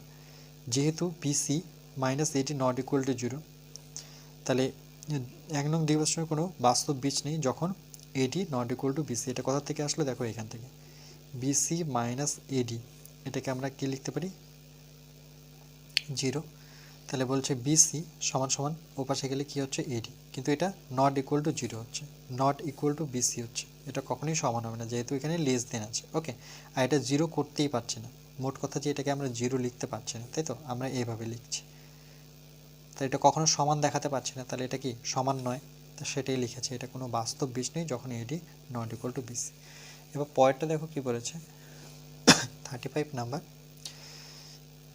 যেহেতু BC minus AD not equal to 0, তাহলে 1 নং দ্বিঘাত সমীকরণে কোনো বাস্তব বীজ নেই যখন এডি নট ইকুয়াল টু বিসি। এটা কোথা থেকে আসলো, দেখো এখান থেকে বিসি মাইনাস এডি, এটাকে আমরা কি লিখতে পারি, 0। তাহলে বলছে বিসি সমান সমান ওপাশে গেলে কি হচ্ছে, এডি, কিন্তু এটা নট ইকুয়াল টু 0 হচ্ছে, নট ইকুয়াল টু বিসি হচ্ছে, এটা কখনোই সমান হবে না যেহেতু এখানে লেস দেন আছে। ওকে, আর এটা 0 করতেই পারছি না, মোট কথা যে এটাকে আমরা 0 লিখতে পারছি না, তাই তো, আমরা এইভাবে লিখছি। তাই এটা কখনো সমান দেখাতে পারছি না, তাহলে এটা কি সমান নয়, তো সেটাই লিখেছে, এটা কোনো বাস্তব বীজ নেই যখন এডি নট ইকুয়াল টু বিসি। এবার পয়েন্টটা দেখো কি বলেছে, 35 নাম্বার,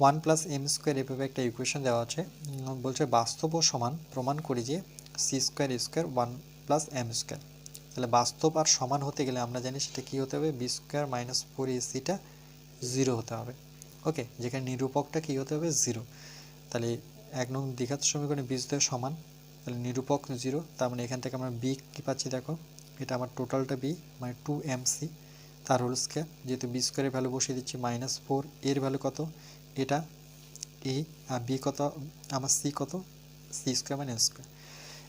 1 প্লাস এম স্কোয়ার এভাবে একটা ইকুয়েশন দেওয়া আছে। বলছে বাস্তব ও সমান প্রমাণ করি যে C square A square 1 plus M square. তাহলে বাস্তব আর সমান হতে গেলে আমরা জানি সেটা কী হতে হবে, বি স্কোয়ার মাইনাস 4ac-টা 0 হতে হবে। ওকে, যেখানে নিরূপকটা কী হতে হবে, 0। তাহলে 1 নং দ্বিঘাত সমীকরণে বীজদ্বয় সমান, তাহলে নিরূপক 0, তার মানে এখান থেকে আমরা বি কী পাচ্ছি দেখো, এটা আমার টোটালটা বি মানে 2mc, তার হোল স্কোয়ার, যেহেতু বি স্কোয়ারের ভ্যালু বসিয়ে দিচ্ছি -4, এর ভ্যালু কত, এটা এ, আর বি কত আমার, সি কত, সি স্কোয়ার মানে স্কোয়ার,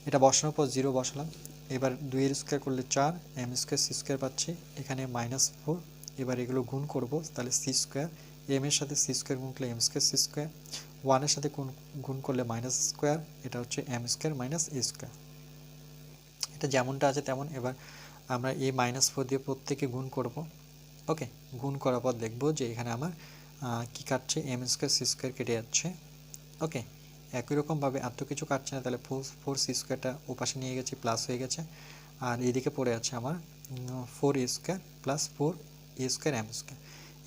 এটা বসানোর পর 0 বসালাম। এবার 2-এর স্কোয়ার করলে 4, এম স্কোয়ার সি স্কোয়ার পাচ্ছি, এখানে -4। এবার এগুলো গুণ করব, তাহলে সি স্কোয়ার, এম এর সাথে সি স্কোয়ার গুণ করলে এম স্কোয়ার সি স্কোয়ার, 1-এর সাথে গুণ করলে মাইনাস স্কোয়ার, এটা হচ্ছে এম স্কোয়ার মাইনাস এ স্কোয়ার। এটা যেমনটা আছে তেমন। এবার আমরা এই -4 দিয়ে প্রত্যেকে গুণ করব। ওকে, গুণ করার পর দেখব যে এখানে আমার কী কাটছে, এম স্কোয়ার সি স্কোয়ার কেটে যাচ্ছে, ওকে, একই রকমভাবে আর তো কিছু কাটছে না, তাহলে ফোর সি স্কোয়ারটা ওপাশে নিয়ে গেছি, প্লাস হয়ে গেছে। আর এইদিকে পড়ে আছে আমার 4a² প্লাস 4a² m²।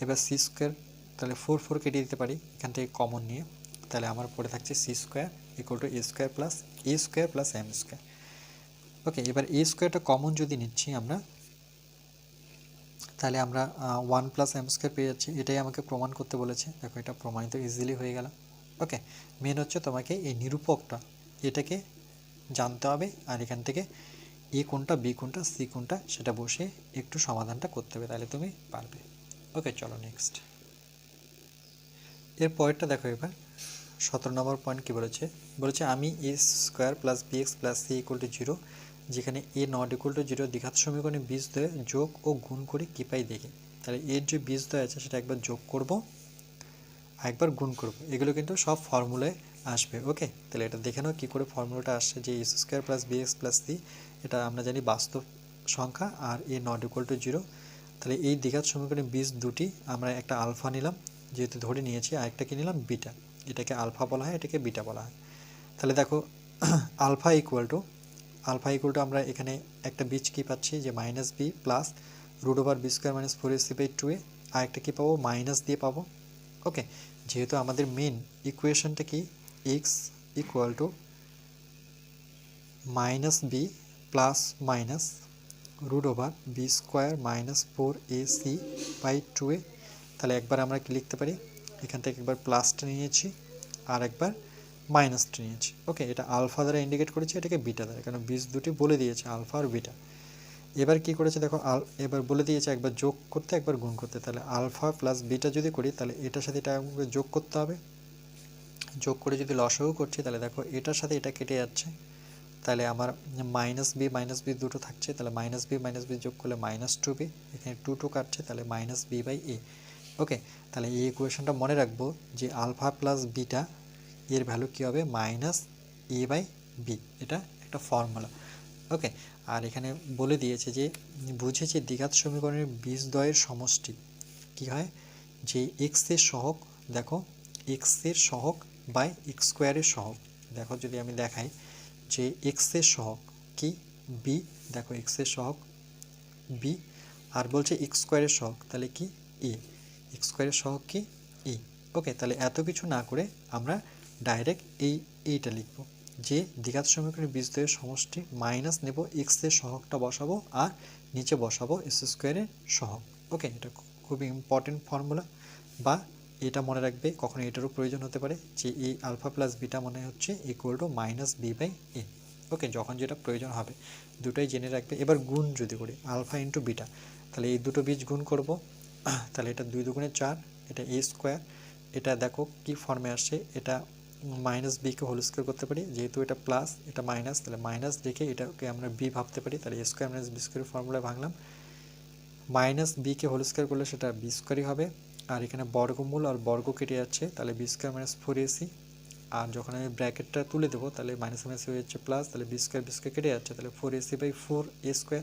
এবার সি স্কোয়ার, তাহলে 4 কেটে দিতে পারি এখান থেকে কমন নিয়ে, তাহলে আমার পড়ে থাকছে c² = a² plus a² plus m²। ওকে, এবার a² কমন যদি নিচ্ছি আমরা, তাহলে আমরা 1 প্লাস m² পেয়ে যাচ্ছি। এটাই আমাকে প্রমাণ করতে বলেছে, দেখো এটা প্রমাণিত ইজিলি হয়ে গেল। ওকে, মেন হচ্ছে তোমাকে এই নিরূপকটা এটাকে জানতে হবে, আর এখান থেকে এ কোনটা, বি কোনটা, সি কোনটা সেটা বসে একটু সমাধানটা করতে হবে, তাহলে তুমি পারবে। ওকে, চলো নেক্সট। এর পরেরটা দেখো এবার 17 নম্বর পয়েন্ট কী বলেছে, বলেছে আমি a² plus bx plus c = 0, যেখানে a ≠ 0 দ্বিঘাত সমীকরণে বীজদ্বয় যোগ ও গুণ করে কী পাই দেখি। তাহলে এর যে বীজদ্বয় আছে সেটা একবার যোগ করব, একবার গুণ করব, এগুলো কিন্তু সব ফর্মুলায় আসবে। ওকে, তাহলে এটা দেখে নাও কী করে ফর্মুলাটা আসছে, যে a² plus bx plus c, এটা আমরা জানি বাস্তব সংখ্যা, আর a ≠ 0। তাহলে এই দ্বিঘাত সমীকরণের বীজ দুটি, আমরা একটা আলফা নিলাম যেহেতু ধরে নিয়েছি, আর একটা কি নিলাম বিটা, এটাকে আলফা বলা হয়, এটাকে বিটা বলা হয়। তাহলে দেখো আলফা ইকুয়াল টু আমরা এখানে একটা বীজ কী পাচ্ছি, যে -b প্লাস √b² - 4ac/2a, আর একটা কী পাবো, মাইনাস দিয়ে পাবো। ওকে, যেহেতু আমাদের মেন ইকুয়েশনটা কি, x equal to -b plus minus √b² - 4ac/2a, তাহলে একবার আমরা কি লিখতে পারি, এখান থেকে একবার প্লাসটা নিয়েছি আর একবার মাইনাসটা নিয়েছি। ওকে, এটা আলফা দ্বারা ইন্ডিকেট করেছি, এটাকে বিটা দ্বারা, কারণ বীজ দুটি বলে দিয়েছে আলফা আর বিটা। এবার কি করেছে দেখো, এবার বলে দিয়েছে একবার যোগ করতে একবার গুণ করতে, তাহলে আলফা প্লাস বিটা যদি করি তাহলে এটার সাথে এটা যোগ করতে হবে, যোগ করে যদি লসাগু করছি তাহলে দেখো এটার সাথে এটা কেটে যাচ্ছে, তাহলে আমার -b দুটো থাকছে, তাহলে -b যোগ করলে -2b, এখানে 2 কাটছে, তাহলে -b/a। ওকে, তাহলে এই ইকুয়েশনটা মনে রাখবো যে আলফা প্লাস বিটা এর ভ্যালু কী হবে, -a/b, এটা একটা ফর্মুলা। ওকে, আর এখানে বলে দিয়েছে যে বুঝেছে দ্বিঘাত সমীকরণের বীজদ্বয়ের সমষ্টি কি হয়, যে এক্স এর সহগ, দেখো এক্স এর সহগ বাই x² এর সহগ। দেখো যদি আমি দেখাই যে এক্স এর সহগ কি বি, দেখো এক্স এর সহগ বি, আর বলছে x² এর সহগ তাহলে কি এ, x² এর সহগ কি এ। ওকে, তাহলে এত কিছু না করে আমরা ডাইরেক্ট এইটা লিখব, যে দ্বিঘাত সমীকরণের বীজদ্বয়ের সমষ্টি মাইনাস নেব এক্স এর সহগটা বসাবো, আর নিচে বসাবো s² এর সহগ। ওকে, এটা খুবই ইম্পর্টেন্ট ফর্মুলা, বা এটা মনে রাখবে, কখনো এটারও প্রয়োজন হতে পারে, যে এই আলফা প্লাস বিটা মনে হচ্ছে ইকুয়াল টু -b/a। ওকে, যখন যেটা প্রয়োজন হবে দুটোই জেনে রাখবে। এবার গুণ যদি করি আলফা ইন্টু বিটা, তাহলে এই দুটো বীজ গুণ করব, তাহলে এটা 2 × 4, এটা a², এটা দেখো কি ফর্মে আসছে, এটা -b-কে হোল স্কোয়ার করতে পারি, যেহেতু এটা প্লাস এটা মাইনাস, তাহলে মাইনাস রেখে এটাকে আমরা b ভাবতে পারি, তাহলে a² - b² ফর্মুলায় ভাঙলাম, -b-কে হোল স্কোয়ার করলে সেটা b² হবে, আর এখানে বর্গমূল আর বর্গ কেটে যাচ্ছে, তাহলে b² - 4ac, আর যখন আমি ব্র্যাকেটটা তুলে দেবো তাহলে মাইনাস মাইনাস হয়ে যাচ্ছে প্লাস, তাহলে b² কেটে যাচ্ছে, তাহলে 4ac/4a²,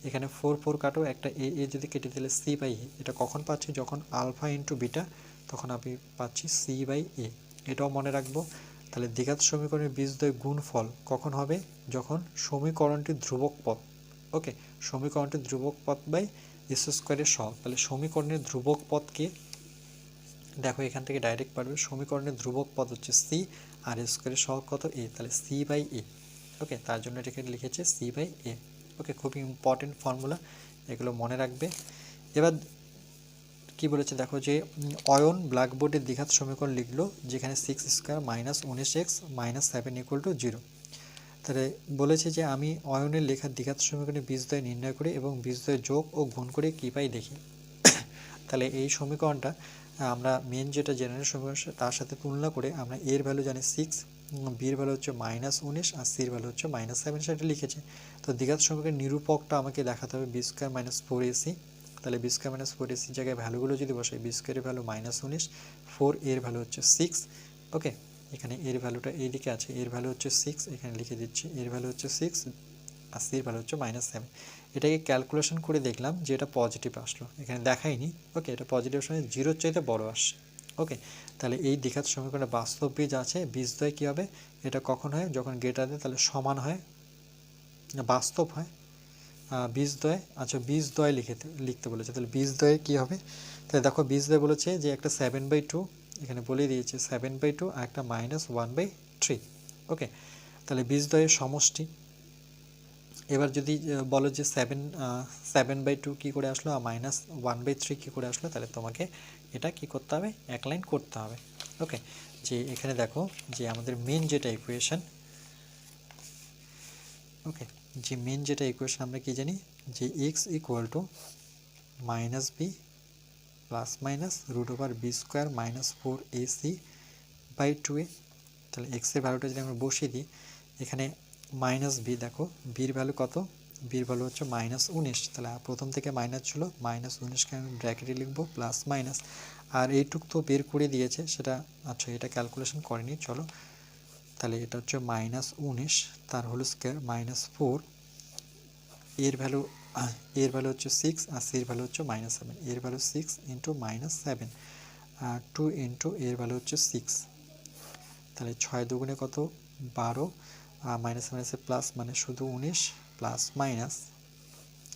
এখানে 4 কাটো, একটা এ যদি কেটে দিলে c/a, এটা কখন পাচ্ছি, যখন আলফা ইন্টু বিটা, তখন আমি পাচ্ছি c/a। এটাও মনে রাখবো। তাহলে দ্বিঘাত সমীকরণের বীজদ্বয় গুণফল কখন হবে, যখন সমীকরণটি ধ্রুবক পদ। ওকে, সমীকরণটি ধ্রুবক পদ বাই s² এর সহগ। তাহলে সমীকরণের ধ্রুবক পদকে দেখো এখান থেকে ডাইরেক্ট পারবে, সমীকরণের ধ্রুবক পদ হচ্ছে c, আর s² এর সহগ কত a, তাহলে c/a। ওকে, তার জন্য এটাকে লিখেছে c/a। ওকে, খুবই ইম্পর্টেন্ট ফর্মুলা, এগুলো মনে রাখবে। এবার কি বলেছে দেখো, যে অয়ন ব্ল্যাকবোর্ডের দ্বিঘাত সমীকরণ লিখলো, যেখানে 6² - 19x - 7 = 0। তাহলে বলেছে যে আমি অয়নের লেখার দ্বিঘাত সমীকরণের বীজদ্বয় নির্ণয় করি এবং বীজদ্বয় যোগ ও গুণ করে কী পাই দেখি। তাহলে এই সমীকরণটা আমরা মেন যেটা জেনারেল সমীকরণ তার সাথে তুলনা করে আমরা এর ভ্যালু জানি 6, বির ভ্যালু হচ্ছে -19, আর সির ভ্যালু হচ্ছে -7, সেটা লিখেছে। তো দ্বিঘাত সমীকরণের নিরূপকটা আমাকে দেখাতে হবে b² - 4ac, তাহলে b² - 4ac জায়গায় ভ্যালুগুলো যদি বসাই, b² এর ভ্যালু -19, 4 এর ভ্যালু হচ্ছে 6। ওকে, এখানে এর ভ্যালুটা এইদিকে আছে, এর ভ্যালু হচ্ছে 6, এখানে লিখে দিচ্ছি এর ভ্যালু হচ্ছে 6, আর সির ভ্যালু হচ্ছে -7। এটাকে ক্যালকুলেশন করে দেখলাম যে এটা পজিটিভ আসলো, এখানে দেখাইনি। ওকে, এটা পজিটিভ আসলে 0-এর চাইতে বড় আসছে। ওকে, তাহলে এই দ্বিঘাত সমীকরণে বাস্তব বীজ আছে, বীজদ্বয় কী হবে, এটা কখন হয়, যখন গ্রেটার দেন, তাহলে সমান হয়, বাস্তব হয়। বীজদ্বয়, আচ্ছা বীজদ্বয় লিখতে বলেছে, তাহলে বীজদ্বয়ে কী হবে, তাহলে দেখো বীজদ্বয় বলেছে যে একটা 7/2, এখানে বলে দিয়েছে 7/2 আর একটা -1/3। ওকে, তাহলে বীজদ্বয়ের সমষ্টি। এবার যদি বলো যে 7/2 কী করে আসলো আর -1/3 কী করে আসলো, তাহলে তোমাকে এটা কি করতে হবে, এক লাইন করতে হবে। ওকে, যে এখানে দেখো যে আমাদের মেন যেটা ইকুয়েশন, ওকে, যে মেন যেটা ইকুয়েশন আমরা কি জানি, যে x = -b ± √b² - 4ac/2a। তাহলে x এর ভ্যালুটা যদি আমরা বসিয়ে দিই, এখানে -b, দেখো বির ভ্যালু কত, বির ভ্যালু হচ্ছে -19, তাহলে প্রথম থেকে মাইনাস ছিল, -19কে আমি ব্র্যাকেটে লিখবো প্লাস মাইনাস, আর এইটুক তো বের করে দিয়েছে সেটা, আচ্ছা এটা ক্যালকুলেশন করেনি, চলো তাহলে এটা হচ্ছে -19 তার হোল স্কয়ার -4, এর ভ্যালু হচ্ছে 6 আর সির ভ্যালু হচ্ছে -7, এর ভ্যালু 6 × -7 আর 2 × এর ভ্যালু হচ্ছে 6, তাহলে 6 দুগুণে কত, 12, মাইনাস মাইনাসে প্লাস, মানে শুধু 19 প্লাস মাইনাস,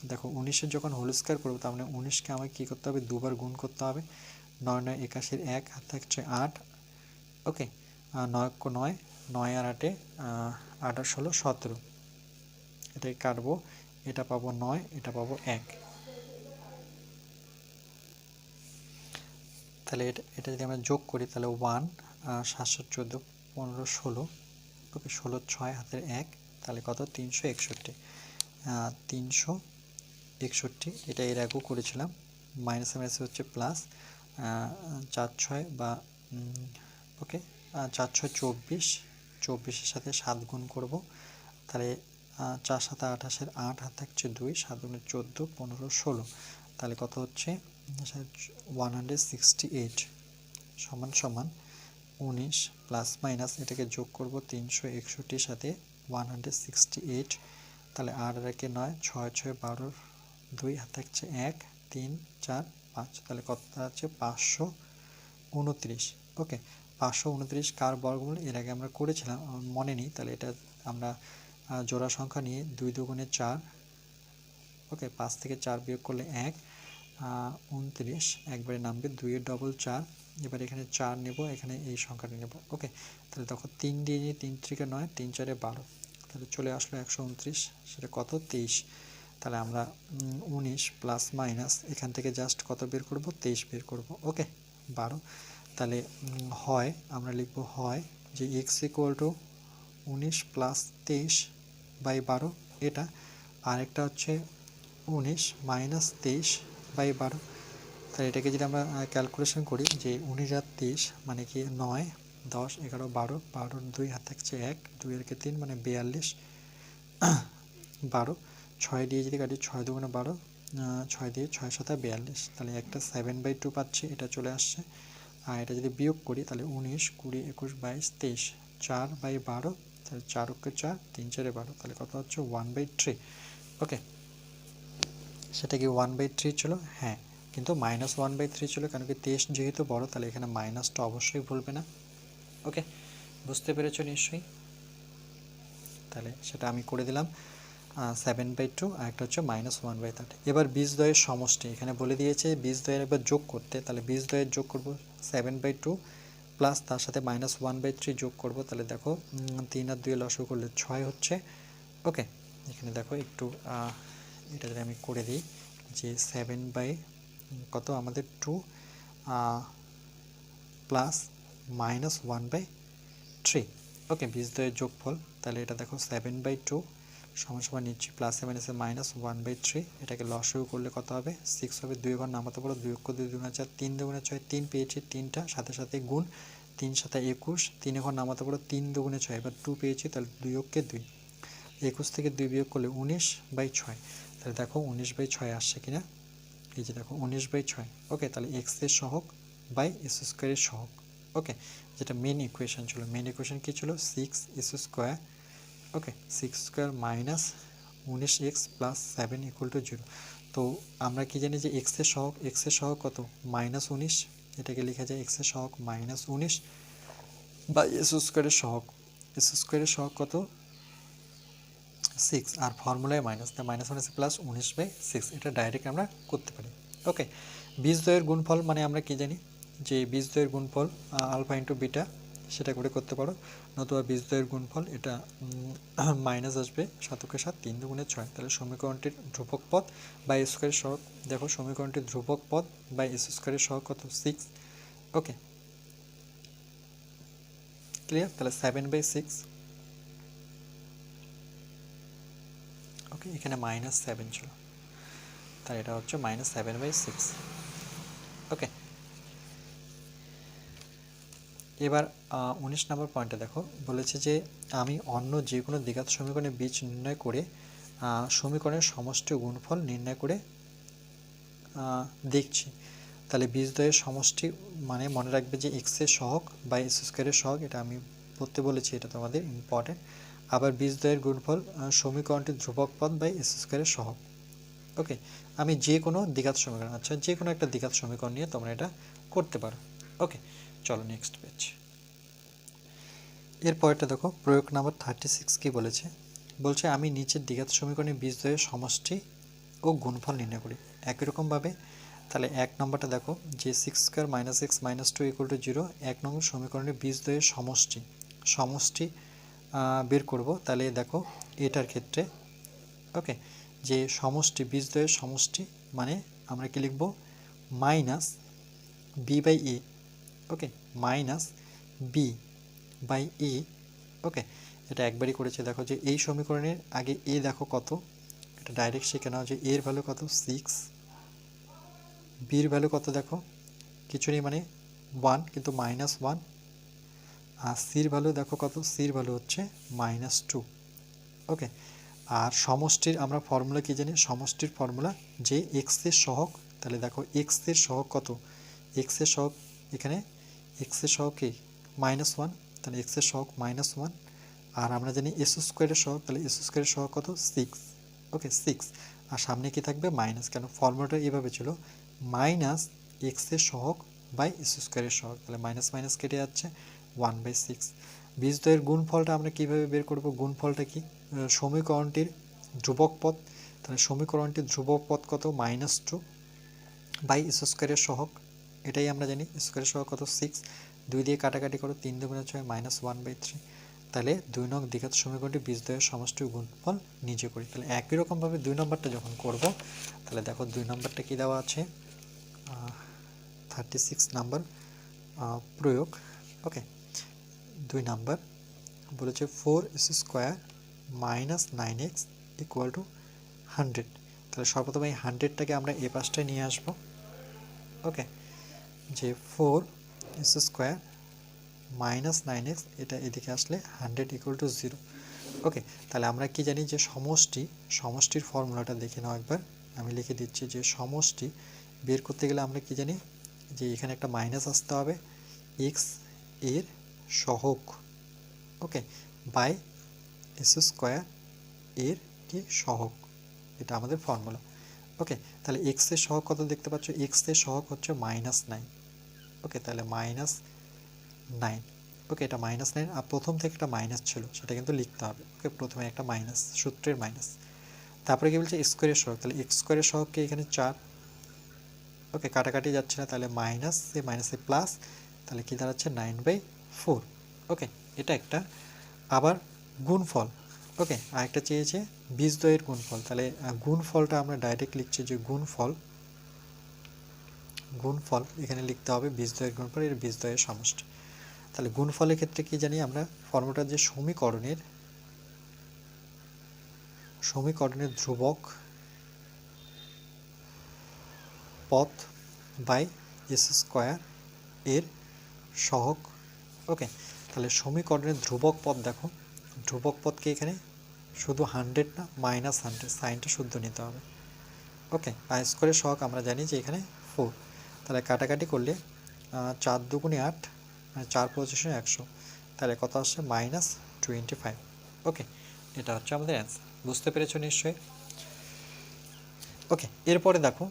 দেখো 19-এর যখন হোল স্কয়ার করবো, তার মানে 19কে আমাকে কী করতে হবে, দুবার গুণ করতে হবে, 9 9 81, 1 হাতে হচ্ছে 8। ওকে, 9 9, 9 আর 8-এ 8 আর 16 17, এটাই কাটবো, এটা পাবো 9, এটা পাবো 1। তাহলে এটা যদি আমরা যোগ করি, তাহলে 1 7 7 14 15 16, ওকে 16 6 হাতের 1, তাহলে কত, 361, 361, এটা এর আগেও করেছিলাম, মাইনাসে মাইনাসে হচ্ছে প্লাস, 4 6 বা ওকে 4 6 24, 24-এর সাথে 7 গুণ করব, তাহলে 4 7 28-এর 8 হাতে হচ্ছে 2, 7 গুণে 14 15 16, তাহলে কত হচ্ছে 168 সমান সমান 19 প্লাস মাইনাস, এটাকে যোগ করব 361-এর সাথে 168, তাহলে 8 আর 1 9, 6 6 12, 2 হাতে হচ্ছে 1 3 4 5, তাহলে কত আছে 529। ওকে, 529 কার বর্গমূল, এর আগে আমরা করেছিলাম, আমার মনে নেই, তাহলে এটা আমরা জোড়া সংখ্যা নিয়ে 2 দুগুণে 4, ওকে 5 থেকে 4 বিয়োগ করলে 1, 29 একবারে নামবে, 2-এর ডবল 4, এবার এখানে 4 নেব, এখানে এই সংখ্যাটা নেব। ওকে, তাহলে তখন 3 দিয়ে নিয়ে 3 3 9, 3 4 12, তাহলে চলে আসলো 129, সেটা কত 23, তাহলে আমরা 19 প্লাস মাইনাস এখান থেকে জাস্ট কত বের করব, 23 বের করব। ওকে 12, তাহলে হয় আমরা লিখব হয় যে x = 19 প্লাস 23/12 এটা, আরেকটা হচ্ছে 19 মাইনাস 23/12, তাহলে এটাকে যদি আমরা ক্যালকুলেশন করি যে 19 আর 23 মানে কি 9 10 11 12, 12 2 হাতে থাকছে 1, 2 এর 3 মানে 42, 12 6 দিয়ে যদি কাটি 6 দুগুণে 12, 6 দিয়ে 6 7 42, তাহলে একটা 7/2 পাচ্ছি, এটা চলে আসছে, আর এটা যদি বিয়োগ করি তাহলে 19 20 21 22 23, 4/12, তাহলে 4 × 4 3 4 12, তাহলে কত হচ্ছে 1/3। ওকে, সেটা কি 1/3 ছিল, হ্যাঁ, কিন্তু -1/3 ছিল, কারণ কি 23 যেহেতু বড়, তাহলে এখানে মাইনাসটা অবশ্যই ভুলবে না। ওকে, বুঝতে পেরেছো নিশ্চয়ই, তাহলে সেটা আমি করে দিলাম 7/2 আর একটা হচ্ছে -1/3। এবার বীজদ্বয়ের সমষ্টি এখানে বলে দিয়েছে, বীজদ্বয়ের একবার যোগ করতে, তাহলে বীজদ্বয়ের যোগ করব 7/2 প্লাস তার সাথে -1/3 যোগ করব, তাহলে দেখো 3 আর 2 লসগু করলে 6 হচ্ছে। ওকে, এখানে দেখো একটু এটা যদি আমি করে দিই যে 7 কত আমাদের 2 প্লাস -1/3। ওকে, বীজদ্বয়ের যোগফল, তাহলে এটা দেখো 7/2 সমান সমান নিচ্ছি প্লাসে মাইনাসে -1/3, এটাকে লসগু করলে কত হবে 6 হবে, 2 ঘর নামাতে পারো, 2 অক্ষ 2 2 4, 3 2 6, 3 পেয়েছি, 3টা সাথে সাথে গুণ, 3 7 21, 3 ঘর নামাতে পারো, 3 2 6, এবার 2 পেয়েছি, তাহলে 2 অক্ষে 2, 21 থেকে 2 বিয়োগ করলে 19/6, তাহলে দেখো 19/6 আসছে কিনা, এই যে দেখো 19/6। ওকে, তাহলে এক্স এর সহগ বাই এস স্কোয়ারের সহগ। ওকে, যেটা মেন ইকুয়েশন ছিল, মেন ইকুয়েশন কী ছিল 6s², ওকে 6² মাইনাস 19x প্লাস 7 = 0। তো আমরা কি জানি যে এক্স এর সহগ কত, -19, এটাকে লেখা যায় এক্সের সহগ -19 বাই এস স্কোয়ারের সহগ। এস স্কোয়ারের সহগ কত 6 আর ফর্মুলায় মাইনাস, তাই -1 আছে +19/6, এটা ডাইরেক্ট আমরা করতে পারি। ওকে, বীজদ্বয়ের গুণফল মানে আমরা কি জানি যে বীজদ্বয়ের গুণফল আলফা ইন্টু বিটা, সেটা করে করতে পারো, নতুবা বীজদ্বয়ের গুণফল এটা মাইনাস আসবে 7 3 2 6, তাহলে সমীকরণটির ধ্রুবক পদ বাই স্কোয়ারের সহগ, দেখো সমীকরণটির ধ্রুবক পদ বাই এস স্কোয়ারের সহগ কত 6। ওকে ক্লিয়ার, তাহলে 7/6। ওকে, এখানে -7 ছিল, তাহলে এটা হচ্ছে -7/6। ওকে, এবার 19 নম্বর পয়েন্টে দেখো বলেছে যে আমি অন্য যে কোনো দ্বিঘাত সমীকরণের বীজ নির্ণয় করে সমীকরণের সমষ্টি ও গুণফল নির্ণয় করে দেখছি। তাহলে বীজদ্বয়ের সমষ্টি মানে মনে রাখবে যে এক্সের সহগ বাই এস স্কোয়ারের সহগ, এটা আমি পড়তে বলেছি, এটা তোমাদের ইম্পর্টেন্ট। আবার বীজদ্বয়ের গুণফল সমীকরণটির ধ্রুবক পদ বাই এস স্কোয়ারের সহগ। ওকে, আমি যে কোনো দ্বিঘাত সমীকরণ, আচ্ছা যে কোনো একটা দ্বিঘাত সমীকরণ নিয়ে তোমরা এটা করতে পারো। ওকে, চলো নেক্সট পেজ। এরপরটা দেখো প্রয়োগ নাম্বার 36 কি বলেছে, বলছে আমি নিচের দ্বিঘাত সমীকরণের বীজদ্বয়ের সমষ্টি ও গুণফল নির্ণয় করি। একই রকমভাবে তাহলে 1 নম্বরটা দেখো যে 6² - x - 2 = 0, 1 নম্বর সমীকরণের বীজদ্বয়ের সমষ্টি বের করব। তাহলে দেখো এটার ক্ষেত্রে ওকে যে সমষ্টি বীজদ্বয়ের সমষ্টি মানে আমরা কি লিখব মাইনাস b/a। ওকে, মাইনাস b/a। ওকে, এটা একবারই করেছে। দেখো যে এই সমীকরণের আগে a দেখো কত, এটা ডাইরেক্ট শিখে নাও যে এর ভ্যালু কত 6, বির ভ্যালু কত দেখো কিছু নেই মানে 1 কিন্তু -1, আর সির ভ্যালু দেখো কত, সির ভ্যালু হচ্ছে -2। ওকে, আর সমষ্টির আমরা ফর্মুলা কি জানি, সমষ্টির ফর্মুলা যে এক্স এর সহগ, তাহলে দেখো এক্স এর সহগ কত, এক্স এর সহগ এখানে এক্স এর সহগ কি -1, তাহলে এক্স এর সহগ -1, আর আমরা জানি এস স্কোয়ারের সহগ, তাহলে এস স্কোয়ারের সহগ কত 6। ওকে 6, আর সামনে কি থাকবে মাইনাস, কেন ফর্মুলাটা এভাবে ছিল মাইনাস এক্স এর সহগ বাই এস স্কোয়ারের সহগ, তাহলে মাইনাস মাইনাস কেটে যাচ্ছে 1/6। বীজদ্বয়ের গুণফলটা আমরা কিভাবে বের করব, গুণফলটা কি সমীকরণটির ধ্রুবক পদ, তাহলে সমীকরণটির ধ্রুবক পদ কত -2 বাই এস স্কোয়ারের সহগ, এটাই আমরা জানি স্কোয়ারের সহগ কত 6, 2 দিয়ে কাটাকাটি করো 3 2 6 -1/3। তাহলে 2 নং দ্বিঘাত সমীকরণটি বীজদ্বয়ের সমষ্টি গুণফল নিজে করি। তাহলে একই রকমভাবে 2 নম্বরটা যখন করব, তাহলে দেখো 2 নম্বরটা কি দেওয়া আছে 36 নাম্বার প্রয়োগ। ওকে, 2 নাম্বার বলেছে 4s² - 9x = 100। তাহলে সর্বপ্রথম এই 100টাকে আমরা এ পাশটায় নিয়ে আসব। ওকে, যে 4s² - 9x এটা এদিকে আসলে 100 = 0। ওকে, তাহলে আমরা কি জানি যে সমষ্টির ফর্মুলাটা দেখে নাও একবার, আমি লিখে দিচ্ছি যে সমষ্টি বের করতে গেলে আমরা কি জানি যে এখানে একটা মাইনাস আসতে হবে এক্স এর সহগ, ওকে, বাই s² এর কি সহগ, এটা আমাদের ফর্মুলা। ওকে, তাহলে এক্স এর সহগ কত দেখতে পাচ্ছ, এক্স এর সহগ হচ্ছে -9। ওকে, তাহলে -9। ওকে, এটা -9, আর প্রথম থেকে একটা মাইনাস ছিল সেটা কিন্তু লিখতে হবে। ওকে, প্রথমে একটা মাইনাস, সূত্রের মাইনাস, তারপরে কি বলছে স্কোয়ারের সহগ, তাহলে এক্স স্কোয়ারের সহগকে এখানে 4। ওকে, কাটাকাটি যাচ্ছে না, তাহলে মাইনাসে মাইনাসে প্লাস, তাহলে কি দাঁড়াচ্ছে 9/4। ওকে, এটা একটা। আবার গুণফল, ওকে, আরেকটা চেয়েছে বীজদ্বয়ের গুণফল, তাহলে গুণফলটা আমরা ডাইরেক্ট লিখছি যে গুণফল এখানে লিখতে হবে বীজদ্বয়ের গুণফল এর বীজদ্বয়ের সমষ্টি। তাহলে গুণফলের ক্ষেত্রে কি জানি আমরা ফর্মুলাটা যে সমীকরণের ধ্রুবক পদ বাই s² এর সহগ। ওকে, তাহলে সমীকরণের ধ্রুবক পদ দেখো, ধ্রুবক পদকে এখানে শুধু 100 না -100, সাইনটা শুদ্ধ নিতে হবে। ওকে, আর স্কোয়ারের সহগ আমরা জানি যে এখানে 4, তাহলে কাটাকাটি করলে 4 2 8, 4 25 100, তাহলে কত আসছে -25। ওকে, এটা হচ্ছে আমাদের অ্যান্সার, বুঝতে পেরেছো নিশ্চয়ই। ওকে, এরপরে দেখো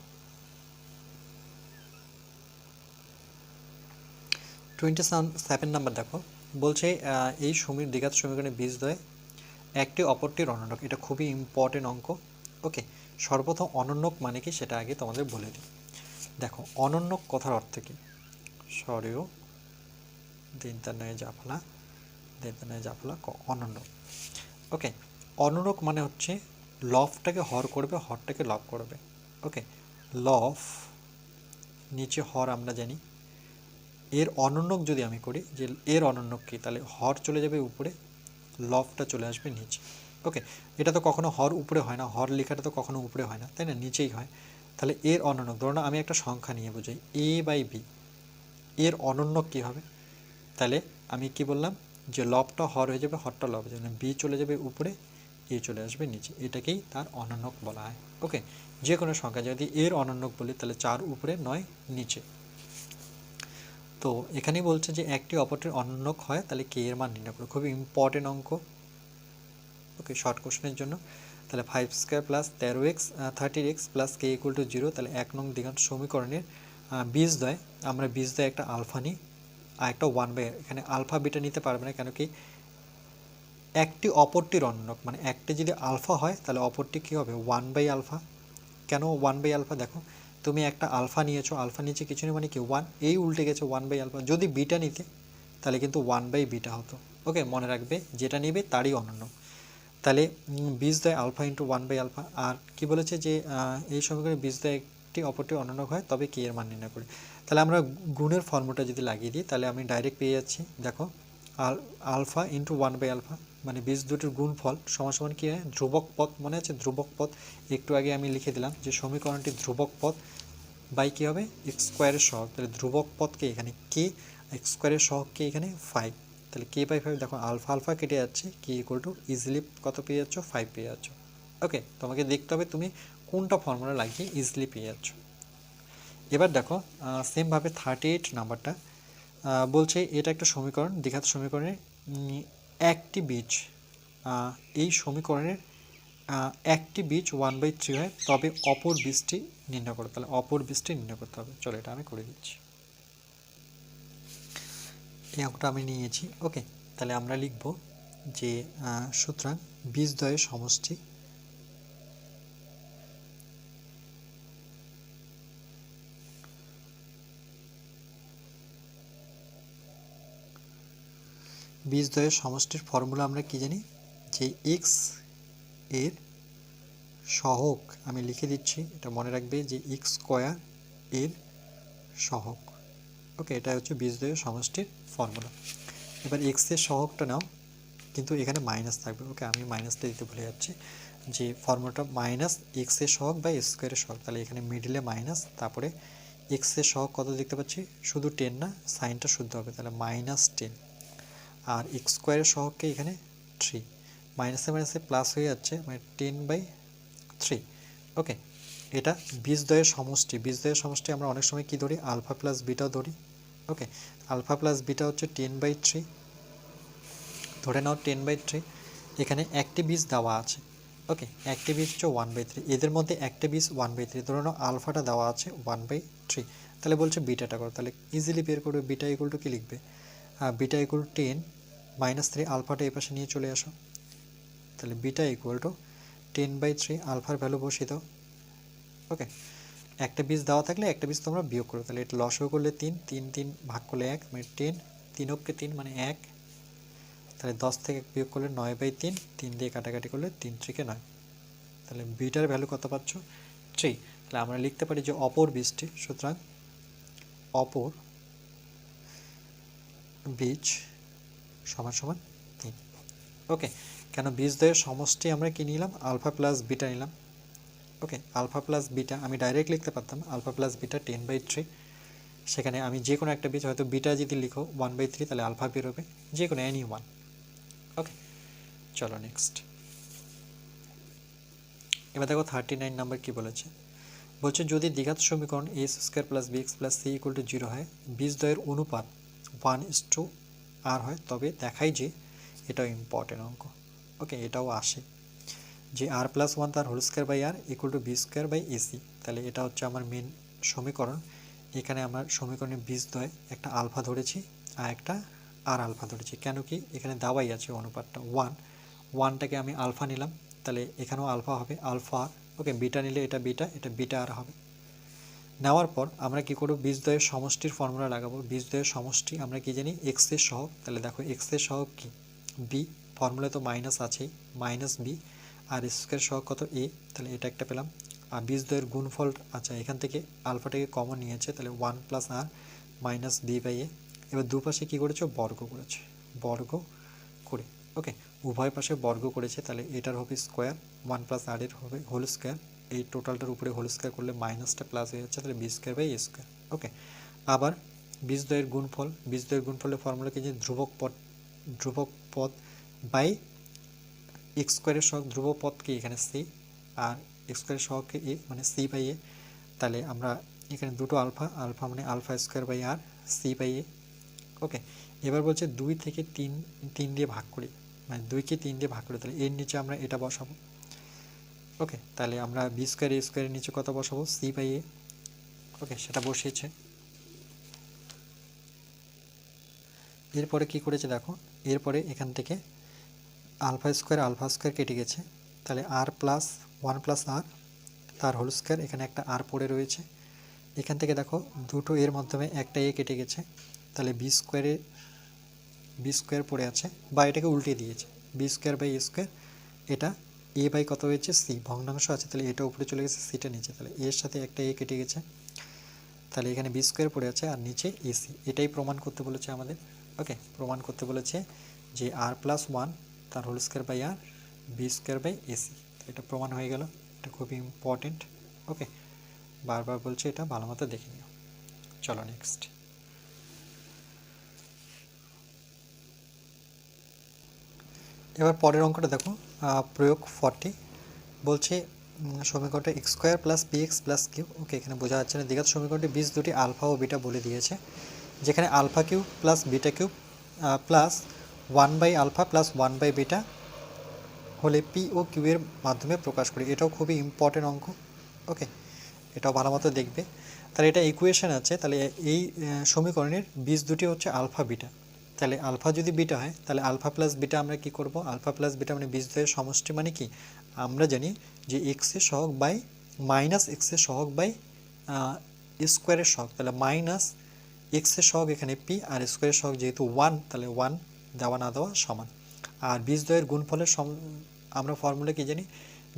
27 নাম্বার দেখো, বলছে এই দ্বিঘাত সমীকরণের বীজদ্বয় একটি অপরটির অনন্যক। এটা খুবই ইম্পর্টেন্ট অঙ্ক। ওকে, সর্বপ্রথম অনন্যক মানে কি সেটা আগে তোমাদের বলে দিই। দেখো অনন্যক কথার অর্থ কি, সরেও দিনতানয় জাফলা অনন্যক। ওকে, অনন্যক মানে হচ্ছে লফটাকে হর করবে, হরটাকে লব করবে। ওকে, লফ নিচে হর আমরা জানি, এর অনন্যক যদি আমি করি যে এর অনন্যক কি, তাহলে হর চলে যাবে উপরে, লফটা চলে আসবে নিচে। ওকে, এটা তো কখনো হর উপরে হয় না, হর লেখাটা তো কখনো উপরে হয় না, তাই না, নিচেই হয়। তাহলে এর অনন্যক, ধরুন আমি একটা সংখ্যা নিয়ে বুঝাই a/b, এর অনন্যক কি হবে, তাহলে আমি কি বললাম যে লবটা হর হয়ে যাবে, হরটা লব হয়ে যাবে, বি চলে যাবে উপরে, এ চলে আসবে নিচে, এটাকেই তার অনন্যক বলা হয়। ওকে, যে কোনো সংখ্যা যদি এর অনন্যক বলি তাহলে 4 উপরে 9 নিচে। তো এখানেই বলছে যে একটি অপরটির অনন্যক হয় তাহলে কে এর মান নির্ণয় করো, খুবই ইম্পর্টেন্ট অঙ্ক। ওকে, শর্ট কোশ্চেনের জন্য। তাহলে 5² plus 13x 30x plus K equal to 0, তাহলে 1 নং দ্বিঘাত সমীকরণের বীজদ্বয়, আমরা বীজদ্বয় একটা আলফা নিই আর একটা 1/, এখানে আলফা বিটা নিতে পারবে না, কেন কি একটি অপরটির অনন্যক, মানে একটি যদি আলফা হয় তাহলে অপরটি কী হবে 1/α। কেন 1/α, দেখো তুমি একটা আলফা নিয়েছো, আলফা নিচে কিছু নেই মানে কি 1, এই উল্টে গেছে 1/α। যদি বিটা নিতে তাহলে কিন্তু 1/β হতো। ওকে, মনে রাখবে যেটা নেবে তারই অনন্য। তাহলে বীজদ্বয় আলফা ইন্টু 1/α। আর কি বলেছে যে এই সমীকরণে বীজদ্বয় একটি অপরটি অনন্যক হয় তবে কে এর মান নির্ণয় করি। তাহলে আমরা গুণের ফর্মুলাটা যদি লাগিয়ে দিই তাহলে আমি ডাইরেক্ট পেয়ে যাচ্ছি, দেখো আলফা ইন্টু 1/α মানে বীজ দুটির গুণফল সমান সমান কী হয়, ধ্রুবক পদ, মনে আছে ধ্রুবক পদ, একটু আগে আমি লিখে দিলাম যে সমীকরণটি ধ্রুবক পদ বাই কী হবে এক্স স্কোয়ারের সহগ, তাহলে ধ্রুবক পদকে এখানে কে, এক্স স্কোয়ারের সহগকে এখানে 5, তাহলে কে বাই 5, দেখো আলফা আলফা কেটে যাচ্ছে, কে ইকুয়াল টু ইজিলি কত পেয়ে যাচ্ছ 5 পেয়ে যাচ্ছ। ওকে, তোমাকে দেখতে হবে তুমি কোনটা ফর্মুলা লাগিয়ে ইজিলি পেয়ে যাচ্ছ। এবার দেখো সেমভাবে 38 নাম্বারটা বলছে এটা একটা সমীকরণ, দ্বিঘাত সমীকরণের একটি বীজ, এই সমীকরণের একটি বীজ 1/3 হয় তবে অপর বীজটি নির্ণয় করো, তাহলে অপর বীজটি নির্ণয় করতে হবে। চলো এটা আমি করে দিচ্ছি, এই অঙ্কটা আমি নিয়েছি। ওকে, তাহলে আমরা লিখব যে সুতরাং বীজদ্বয়ের সমষ্টি বীজদ্বয়ের সমষ্টির ফর্মুলা আমরা কি জানি যে এক্স এর সহগ, আমি লিখে দিচ্ছি, এটা মনে রাখবে যে এক্স স্কোয়ার এর সহগ। ওকে, এটা হচ্ছে বীজদ্বয়ের সমষ্টির ফর্মুলা। এবার এক্স এর সহগটা নাও, কিন্তু এখানে মাইনাস থাকবে। ওকে, আমি মাইনাসটা দিতে ভুলে যাচ্ছি, যে ফর্মুলাটা মাইনাস এক্স এর সহগ বাই স্কোয়ারের সহগ, তাহলে এখানে মিডিলে মাইনাস, তারপরে এক্স এর সহগ কত দেখতে পাচ্ছি শুধু 10 না, সাইনটা শুদ্ধ হবে, তাহলে -10, আর এক্স স্কোয়ারের সহগকে এখানে 3, মাইনাসে মাইনাসে প্লাস হয়ে যাচ্ছে মানে 10/3। ওকে, এটা বীজদ্বয়ের সমষ্টি। বীজদ্বয়ের সমষ্টি আমরা অনেক সময় কি ধরি, আলফা প্লাস বিটাও ধরি। ওকে, আলফা প্লাস বিটা হচ্ছে 10/3, ধরে নাও 10/3, এখানে একটি বীজ দেওয়া আছে। ওকে, একটি বীজ হচ্ছে 1/3, এদের মধ্যে একটা বীজ 1/3, ধরে নাও আলফাটা দেওয়া আছে 1/3, তাহলে বলছে বিটাটা করো, তাহলে ইজিলি বের করবে বিটা ইকুয়াল টু কি লিখবে, বিটা ইকুয়াল 10 -3, আলফাটা এই পাশে নিয়ে চলে আসো, তাহলে বিটা ইকুয়াল টু 10/3, আলফার ভ্যালু বসিয়ে দাও। ওকে, একটা বীজ দেওয়া থাকলে একটা বীজ তোমরা বিয়োগ করো, তাহলে এটা লসও করলে 3, 3 3 ভাগ করলে 1 মানে 10, 3 3 মানে 1, তাহলে 10 থেকে বিয়োগ করলে 9/3, 3 দিয়ে কাটাকাটি করলে 3 3 9, তাহলে বিটার ভ্যালু কত পাচ্ছ 3। তাহলে আমরা লিখতে পারি যে অপর বীজটি, সুতরাং অপর বীজ সমান সমান 3। ওকে, কেন বীজদ্বয়ের সমষ্টি আমরা কি নিলাম, আলফা প্লাস বিটা নিলাম। ওকে, আলফা প্লাস বিটা আমি ডাইরেক্ট লিখতে পারতাম আলফা প্লাস বিটা 10/3, সেখানে আমি যে কোনো একটা বীজ, হয়তো বিটা যদি লিখো 1/3, তাহলে আলফা বেরোবে, যে কোনো এনি ওয়ান। ওকে, চলো নেক্সট। এবার দেখো 39 নাম্বার কি বলেছে, বলছে যদি দ্বিঘাত সমীকরণ a² plus bx plus c equal to 0 হয়, বীজদ্বয়ের অনুপাত 1:r হয়, তবে দেখাই যে, এটাও ইম্পর্টেন্ট অঙ্ক। ওকে, এটাও আসে যে r+1 তার whole square by R equal to b² by ac, তাহলে এটা হচ্ছে আমার মেন সমীকরণ। এখানে আমার সমীকরণের বীজদ্বয় একটা আলফা ধরেছি আর একটা আর আলফা ধরেছি। কেন কি এখানে দাওয়াই আছে অনুপাতটা 1, 1টাকে আমি আলফা নিলাম, তাহলে এখানেও আলফা হবে, আলফা আর। ওকে, বিটা নিলে এটা বিটা আর হবে। নেওয়ার পর আমরা কি করব, বীজদ্বয়ের সমষ্টির ফর্মুলা লাগাবো। বীজদ্বয়ের সমষ্টি আমরা কি জানি, এক্স এর সহগ। তাহলে দেখো এক্স এর সহগ কি, বি, ফর্মুলায় তো মাইনাস আছেই, মাইনাস বি, আর স্কোয়ার সহগ কত, এ, তাহলে এটা একটা পেলাম। আর বীজদ্বয়ের গুণফল, আচ্ছা এখান থেকে আলফাটাকে কমন নিয়েছে, তাহলে 1 প্লাস আর মাইনাস বি বাই এ। এবার দুপাশে কী করেছে, বর্গ করেছে, বর্গ করে। ওকে, উভয় পাশে বর্গ করেছে, তাহলে এটার হবে স্কোয়ার, 1 প্লাস আর এর হবে হোল স্কোয়ার, এই টোটালটার উপরে হোল স্কোয়ার করলে মাইনাসটা প্লাস হয়ে যাচ্ছে, তাহলে B square by A square. Okay, আবার বীজদ্বয়ের গুণফল, বীজদ্বয়ের গুণফলের ফর্মুলা কি, যে ধ্রুবক পদ বাই এক্স স্কোয়ারের সহগ, ধ্রুবক পদ কি এখানে সি, আর এক্স স্কোয়ারের সহগকে এ, মানে সি বাই এ। তাহলে আমরা এখানে দুটো আলফা, আলফা মানে আলফা স্কোয়ার বাই আর, সি বাই এ। ওকে, এবার বলছে 2 থেকে 3 দিয়ে ভাগ করি, মানে 2কে 3 দিয়ে ভাগ করি, তাহলে এর নিচে আমরা এটা বসাবো। ওকে, তাহলে আমরা বি স্কোয়ার এ স্কোয়ারের নিচে কত বসাবো, সি বাই এ। ওকে, সেটা বসিয়েছে। এরপরে কি করেছে দেখো, এরপরে এখান থেকে আলফা স্কোয়ার কেটে গেছে, তাহলে আর প্লাস 1 প্লাস আর, তার হোল স্কোয়ার, এখানে একটা আর পড়ে রয়েছে। এখান থেকে দেখো দুটো এর মাধ্যমে একটা এ কেটে গেছে, তাহলে বি স্কোয়ার পড়ে আছে, বা এটাকে উল্টে দিয়েছে, B square by A square, এটা এ বাই কত হয়েছে, সি, ভগ্নাংশ আছে, তাহলে এটা উপরে চলে গেছে, সিটা নিচে, তাহলে এর সাথে একটা এ কেটে গেছে, তাহলে এখানে বি স্কোয়ার পড়ে আছে আর নিচে এসি। এটাই প্রমাণ করতে বলেছে আমাদের। ওকে, প্রমাণ করতে বলেছে যে আর প্লাস 1 তার whole square by R, B square by AC. এটা প্রমাণ হয়ে গেল, এটা খুবই ইম্পর্টেন্ট। ওকে, বারবার বলছে, এটা ভালো মতো দেখে নিও। চলো নেক্সট। এবার পরের অঙ্কটা দেখো, প্রয়োগ 40 বলছে সমীকরণটা X square plus B x plus Q. Okay, এখানে বোঝা যাচ্ছে না, দ্বিঘাত সমীকরণটি বীজ দুটি আলফা ও বিটা বলে দিয়েছে, যেখানে alpha cube plus beta cube plus 1 by alpha plus 1 by beta হলে পি ও কিউ এর মাধ্যমে প্রকাশ করি। এটাও খুবই ইম্পর্টেন্ট অঙ্ক। ওকে, এটাও ভালো মতো দেখবে। তাহলে এটা ইকুয়েশন আছে, তাহলে এই সমীকরণের বীজ দুটি হচ্ছে আলফা বিটা। তাহলে আলফা যদি বিটা হয়, তাহলে আলফা প্লাস বিটা আমরা কি করব, আলফা প্লাস বিটা মানে বীজদ্বয়ের সমষ্টি, মানে কি আমরা জানি যে এক্স এর সহগ বাই মাইনাস এক্স এর সহগ বাই স্কোয়ারের সহগ, তাহলে মাইনাস এক্স এর সহগ এখানে পি, আর স্কোয়ারের সহগ যেহেতু 1, তাহলে 1 দেওয়া না দেওয়া সমান। আর বীজদ্বয়ের গুণফলের আমরা ফর্মুলা কি জানি,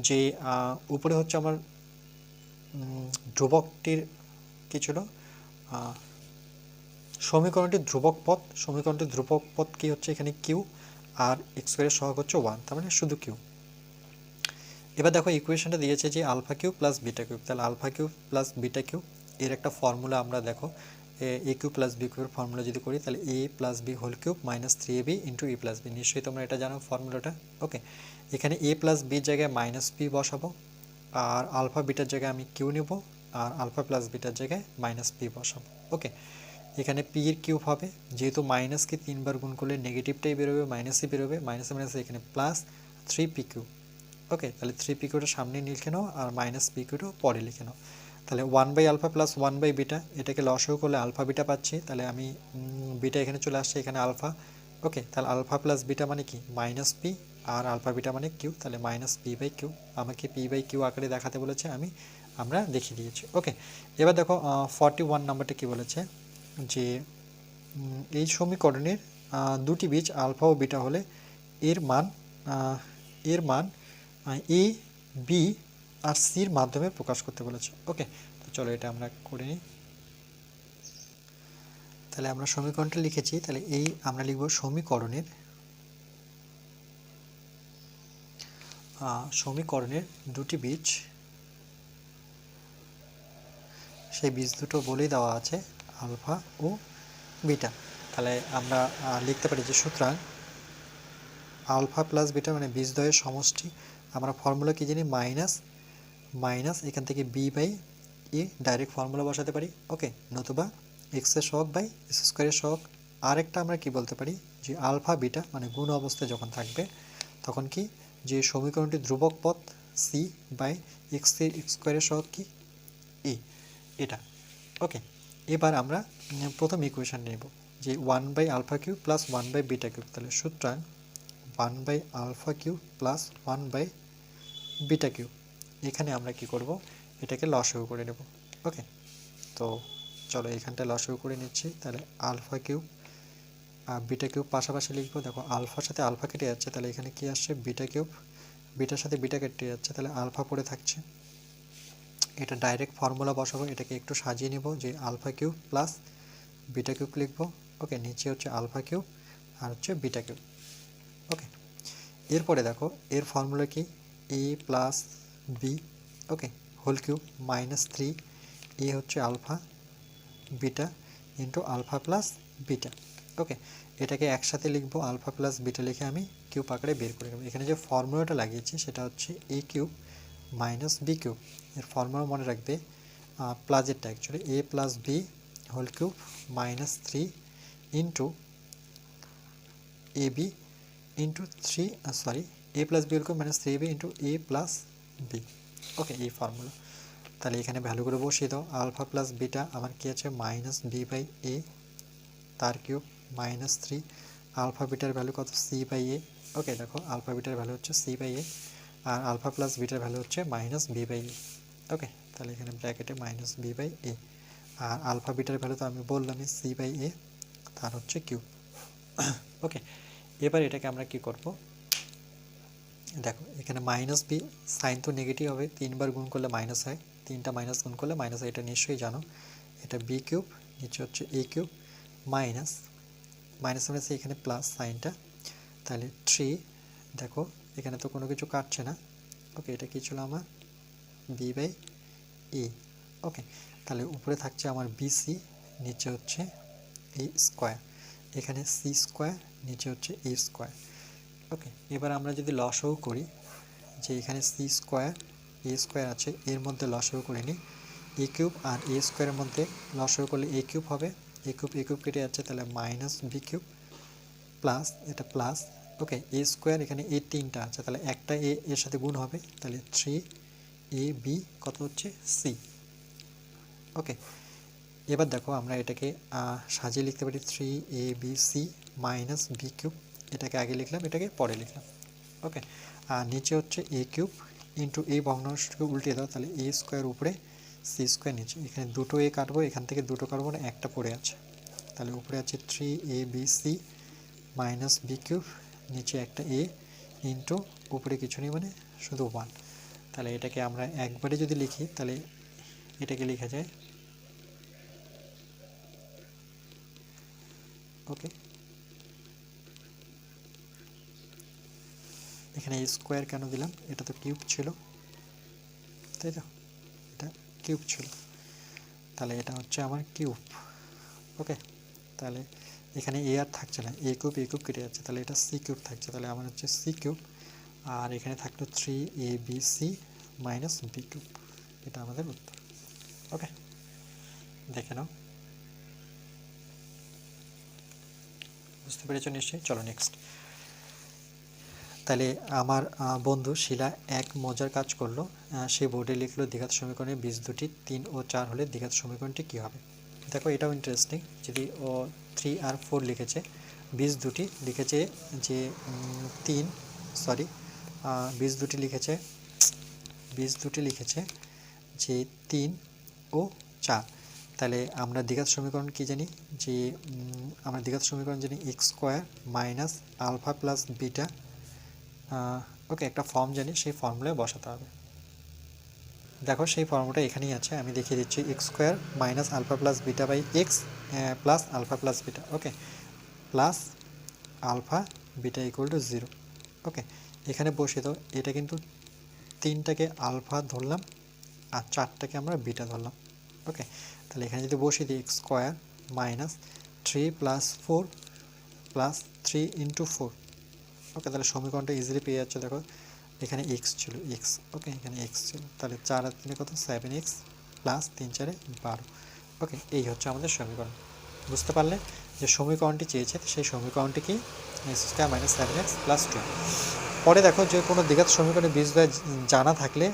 যে উপরে হচ্ছে আমার ধ্রুবকটির কি ছিল, সমীকরণটির ধ্রুবক পদ কি হচ্ছে এখানে কিউ, আর এক্স স্কোয়ারের সহগ হচ্ছে 1, তার মানে শুধু কিউ। এবার দেখো ইকুয়েশনটা দিয়েছে যে alpha Q plus beta cube, তাহলে alpha Q plus beta Q এর একটা ফর্মুলা আমরা দেখো, এ কিউ প্লাস বি কিউবের ফর্মুলা যদি করি, তাহলে A plus B whole cube minus 3ab into A plus B. নিশ্চয়ই তোমরা এটা জানো ফর্মুলাটা। ওকে, এখানে এ প্লাস বির জায়গায় মাইনাস পি বসাবো, আর আলফা বিটার জায়গায় আমি কিউ নেব, আর আলফা প্লাস বিটার জায়গায় মাইনাস পি বসাবো। ওকে, এখানে পি এর কিউব হবে, যেহেতু মাইনাসকে 3বার গুণ করলে নেগেটিভটাই বেরোবে, মাইনাসই বেরোবে, মাইনাসে মাইনাসে এখানে প্লাস 3p কিউ। ওকে, তাহলে 3p কিউটা সামনে লিখে নাও, আর মাইনাস পি কিউটা পরে লিখে নাও। তাহলে 1 by alpha plus 1 by beta, এটাকে লসাগু করলে আলফা বিটা পাচ্ছি, তাহলে আমি বিটা এখানে চলে আসছে, এখানে আলফা। ওকে, তাহলে আলফা প্লাস বিটা মানে কি, মাইনাস পি, আর আলফা বিটা মানে কিউ, তাহলে মাইনাস পি বাই কিউ। আমাকে পি বাই কিউ আকারে দেখাতে বলেছে, আমরা দেখিয়ে দিয়েছি। ওকে, এবার দেখো 41 নাম্বারটা কি বলেছে, যে এই সমীকরণের দুটি বীজ আলফা ও বিটা হলে এর মান এ, বি আর সির মাধ্যমে প্রকাশ করতে বলেছে। ওকে, তো চলো এটা আমরা করে নিই। তাহলে আমরা সমীকরণটা লিখেছি, তাহলে এই আমরা লিখব সমীকরণের দুটি বীজ, সেই বীজ দুটো বলেই দেওয়া আছে আলফা ও বিটা। তাহলে আমরা লিখতে পারি যে সুতরাং আলফা প্লাস বিটা মানে বীজদ্বয়ের সমষ্টি, আমরা ফর্মুলা কি জানি, মাইনাস এখান থেকে B by A, direct formula বসাতে পারি। ওকে, নতুবা এক্সের সহগ বাই এক্স স্কোয়ারের সহগ। আরেকটা আমরা কি বলতে পারি, যে আলফা বিটা মানে গুণ অবস্থায় যখন থাকবে, তখন কি যে সমীকরণটি ধ্রুবক পদ সি বাই এক্স স্কোয়ারের সহগ কি এ, এটা। ওকে, এবার আমরা প্রথম ইকুয়েশন নেব, যে 1/α³ প্লাস 1/β³, তাহলে সুতরাং 1/α³ প্লাস 1/β³, এখানে আমরা কি করব, এটাকে লসাগু করে নেব। ওকে, তো চলো এখানটা লসাগু করে নিচ্ছি। তাহলে α³ আর β³ পাশাপাশি লিখবো। দেখো আলফার সাথে আলফা কেটে যাচ্ছে, তাহলে এখানে কি আসছে, β³, বিটার সাথে বিটা কেটে যাচ্ছে, তাহলে আলফা পড়ে থাকছে। এটা ডাইরেক্ট ফর্মুলা বসাবো, এটাকে একটু সাজিয়ে নিব, যে α³ প্লাস β³ লিখবো। ওকে, নিচে হচ্ছে α³ আর হচ্ছে β³। ওকে, এরপরে দেখো এর ফর্মুলা কি, a plus B, okay, whole cube minus 3a হচ্ছে alpha beta into alpha plus beta. Okay, এটাকে একসাথে লিখবো, আলফা প্লাস বিটা লিখে আমি কিউব আকারে বের করে নেব। এখানে যে ফর্মুলাটা লাগিয়েছি সেটা হচ্ছে a³ মাইনাস b³ এর ফর্মুলা মনে রাখবে, প্লাসেরটা actually a plus B whole cube minus 3 into ab into 3 a plus B whole cube minus 3ab into a plus B. Okay, এই ফর্মুলা। তাহলে এখানে ভ্যালুগুলো বসিয়ে দাও। আলফা প্লাস বিটা আমার কি আছে, মাইনাস বি বাই এ তার কিউব মাইনাস 3, আলফা বিটার ভ্যালু কত, সি বাই এ। ওকে, দেখো আলফা বিটার ভ্যালু হচ্ছে সি বাই এ, আর আলফা প্লাস বিটার ভ্যালু হচ্ছে minus B by A. Okay, তাহলে এখানে ব্র্যাকেটে মাইনাস বি বাই এ, আর আলফা বিটার ভ্যালু তো আমি বললামই সি বাই এ তার হচ্ছে কিউব। ওকে, এবার এটাকে আমরা কি করব, দেখো এখানে মাইনাস বি, সাইন তো নেগেটিভ হবে, 3বার গুণ করলে মাইনাস হয়, 3টা মাইনাস গুণ করলে মাইনাস হয়, এটা নিশ্চয়ই জানো। এটা বি³ নিচে হচ্ছে a³ মাইনাস মাইনাস মাইনাস এখানে প্লাস সাইনটা, তাহলে 3, দেখো এখানে তো কোনো কিছু কাটছে না। ওকে, এটা কি ছিল আমার বি বাই এ। ওকে, তাহলে উপরে থাকছে আমার বিসি, নিচে হচ্ছে এ স্কোয়ার, এখানে সি স্কোয়ার, নিচে হচ্ছে এ স্কোয়ার। ওকে, এবার আমরা যদি লসাগু করি, যে এখানে সি স্কোয়ার এ স্কোয়ার আছে, এর মধ্যে লসাগু করে নিই, a³ আর a স্কোয়ারের মধ্যে লসাগু করলে a³ হবে, a³ কেটে যাচ্ছে, তাহলে মাইনাস b³ প্লাস এটা প্লাস। ওকে, a স্কোয়ার এখানে a 3টা আছে, তাহলে একটা a এর সাথে গুণ হবে, তাহলে 3ab কত হচ্ছে সি। ওকে, এবার দেখো আমরা এটাকে সাজিয়ে লিখতে পারি 3abc মাইনাস b³, এটাকে আগে লিখলাম, এটাকে পরে লিখলাম। ওকে, আর নিচে হচ্ছে a³ ইন্টু এই ভগ্নাংশটাকে উল্টিয়ে দাও, তাহলে a স্কোয়ার উপরে সি স্কোয়ার নিচে, এখানে দুটো a কাটবো, এখান থেকে দুটো কাটবো না, একটা পড়ে আছে, তাহলে উপরে আছে 3abc মাইনাস b³ নিচে একটা a ইন্টু উপরে কিছু নেই মানে শুধু 1। তাহলে এটাকে আমরা একবারে যদি লিখি, তাহলে এটাকে লেখা যায়, ওকে, এখানে স্কোয়ার কেন দিলাম, এটা তো কিউব ছিল, তাই তো, এটা কিউব ছিল, তাহলে এটা হচ্ছে আমার কিউব। ওকে, তাহলে এখানে এ আর থাকছে না, a³ কেটে যাচ্ছে, তাহলে এটা c³ থাকছে, তাহলে আমার হচ্ছে c³, আর এখানে থাকলো 3abc মাইনাস b³, এটা আমাদের উত্তর। ওকে, দেখে নাও, বুঝতে পেরেছো নিশ্চয়ই। চলো নেক্সট। তাহলে আমার বন্ধু শিলা এক মজার কাজ করলো, সে বোর্ডে লিখলো দ্বিঘাত সমীকরণের বীজ দুটি 3 ও 4 হলে দ্বিঘাত সমীকরণটি কী হবে। দেখো এটাও ইন্টারেস্টিং, যদি ও 3 আর 4 লিখেছে, বীজ দুটি লিখেছে যে 3, সরি বীজ দুটি লিখেছে যে 3 ও 4। তাহলে আমরা দ্বিঘাত সমীকরণ কি জানি, যে আমরা দ্বিঘাত সমীকরণ জানি x square minus alpha plus beta. Okay, একটা ফর্ম জানি, সেই ফর্মুলায় বসাতে হবে। দেখো সেই ফর্মুলাটা এখানেই আছে, আমি দেখিয়ে দিচ্ছি, x square minus alpha plus beta by x plus alpha plus beta. Okay, plus alpha beta equal to 0। Okay, এখানে বসিয়ে দাও, এটা কিন্তু 3টাকে আলফা ধরলাম আর 4টাকে আমরা বিটা ধরলাম। ওকে, তাহলে এখানে যদি বসিয়ে দিই x square minus 3 plus 4 plus 3 into 4। ওকে, তাহলে সমীকরণটা ইজিলি পেয়ে যাচ্ছে। দেখো এখানে এক্স ছিল, এক্স, ওকে, এখানে এক্স ছিল, তাহলে 4 আর 3 কত, 7x প্লাস 3 4 12। ওকে, এই হচ্ছে আমাদের সমীকরণ। বুঝতে পারলে যে সমীকরণটি চেয়েছে, সেই সমীকরণটি কি, x square minus 7x plus 2। পরে দেখো যে কোনো দ্বিঘাত সমীকরণের বীজদ্বয় জানা থাকলে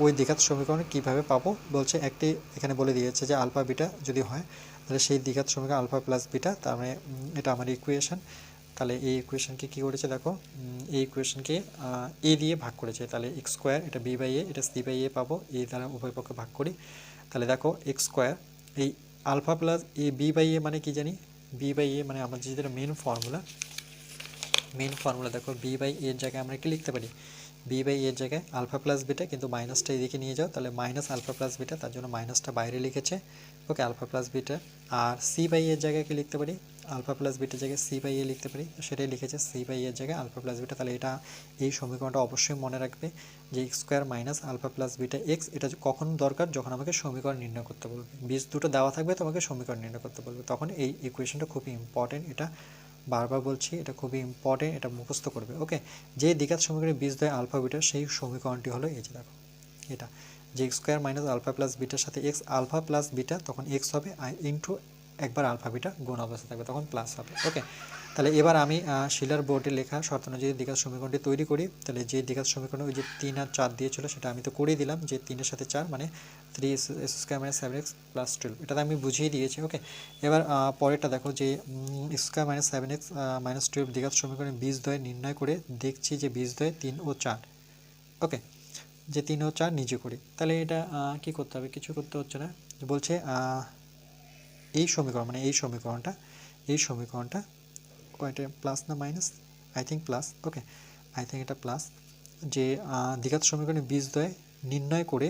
ওই দ্বিঘাত সমীকরণ কীভাবে পাবো বলছে, একটি এখানে বলে দিয়েছে যে আলফা বিটা যদি হয়, তাহলে সেই দ্বিঘাত সমীকরণ আলফা প্লাস বিটা, তার মানে এটা আমার ইকুয়েশন। তাহলে এই ইকুয়েশনকে কী করেছে দেখো, এই ইকুয়েশনকে এ দিয়ে ভাগ করেছে, তাহলে এক্স স্কোয়ার, এটা বি বাই এ, এটা সি বাই এ পাবো, এই দ্বারা উভয় পক্ষে ভাগ করি। তাহলে দেখো এক্স স্কোয়ার, এই alpha plus A B by A মানে কি জানি, বি বাই এ মানে আমার যেটা মেন ফর্মুলা দেখো, বি বাই এর জায়গায় আমরা কি লিখতে পারি, বি বাই এর জায়গায় আলফা প্লাস বিটা, কিন্তু মাইনাসটা এদিকে নিয়ে যাও, তাহলে মাইনাস আলফা প্লাস বিটা, তার জন্য মাইনাসটা বাইরে লিখেছে। Okay, alpha plus beta. আর সি বাই এর জায়গায় কি লিখতে পারি, আলফা প্লাস বিটার জায়গায় সি বাই এ লিখতে পারি, সেটাই লিখেছে সি বাই এর জায়গায় আলফা প্লাস বিটা। তাহলে এটা, এই সমীকরণটা অবশ্যই মনে রাখবে যে x square minus alpha plus beta x, এটা কখন দরকার, যখন আমাকে সমীকরণ নির্ণয় করতে বলবে, বীজ দুটো দেওয়া থাকবে, তোমাকে সমীকরণ নির্ণয় করতে বলবে, তখন এই ইকুয়েশনটা খুবই ইম্পর্টেন্ট। এটা বারবার বলছি, এটা খুবই ইম্পর্টেন্ট, এটা মুখস্থ করবে। ওকে, যে দ্বিঘাত সমীকরণের বীজদ্বয় আলফা বিটা, সেই সমীকরণটি হলো এই যে দেখো এটা, যে x square minus alpha plus বিটার সাথে এক্স আলফা প্লাস বিটা, তখন এক্স হবে ইন্টু একবার আলফা বিটা গুণ অবস্থা থাকবে, তখন প্লাস হবে। ওকে, তাহলে এবার আমি শিলার বোর্ডে লেখা শর্ত অনুযায়ী দ্বিঘাত সমীকরণটি তৈরি করি। তাহলে যে দ্বিঘাত সমীকরণ ওই যে 3 আর 4 দিয়েছিল, সেটা আমি তো করে দিলাম, যে 3 এর সাথে 4 মানে 3 x square minus 7x plus 12, এটা আমি বুঝিয়ে দিয়েছি। ওকে, এবার পরেরটা দেখো, যে x square minus 7x minus 12 দ্বিঘাত সমীকরণের বীজদ্বয় নির্ণয় করে দেখছি যে বীজদ্বয় 3 ও 4। ওকে, যে 3 ও 4 নিজে করি। তাহলে এটা কি করতে হবে, কিছু করতে হচ্ছে না, বলছে এই সমীকরণ মানে এই সমীকরণটা কয়টা প্লাস না minus, I think plus. Okay, I think এটা প্লাস, যে দ্বিঘাত সমীকরণের বীজদ্বয় নির্ণয় করে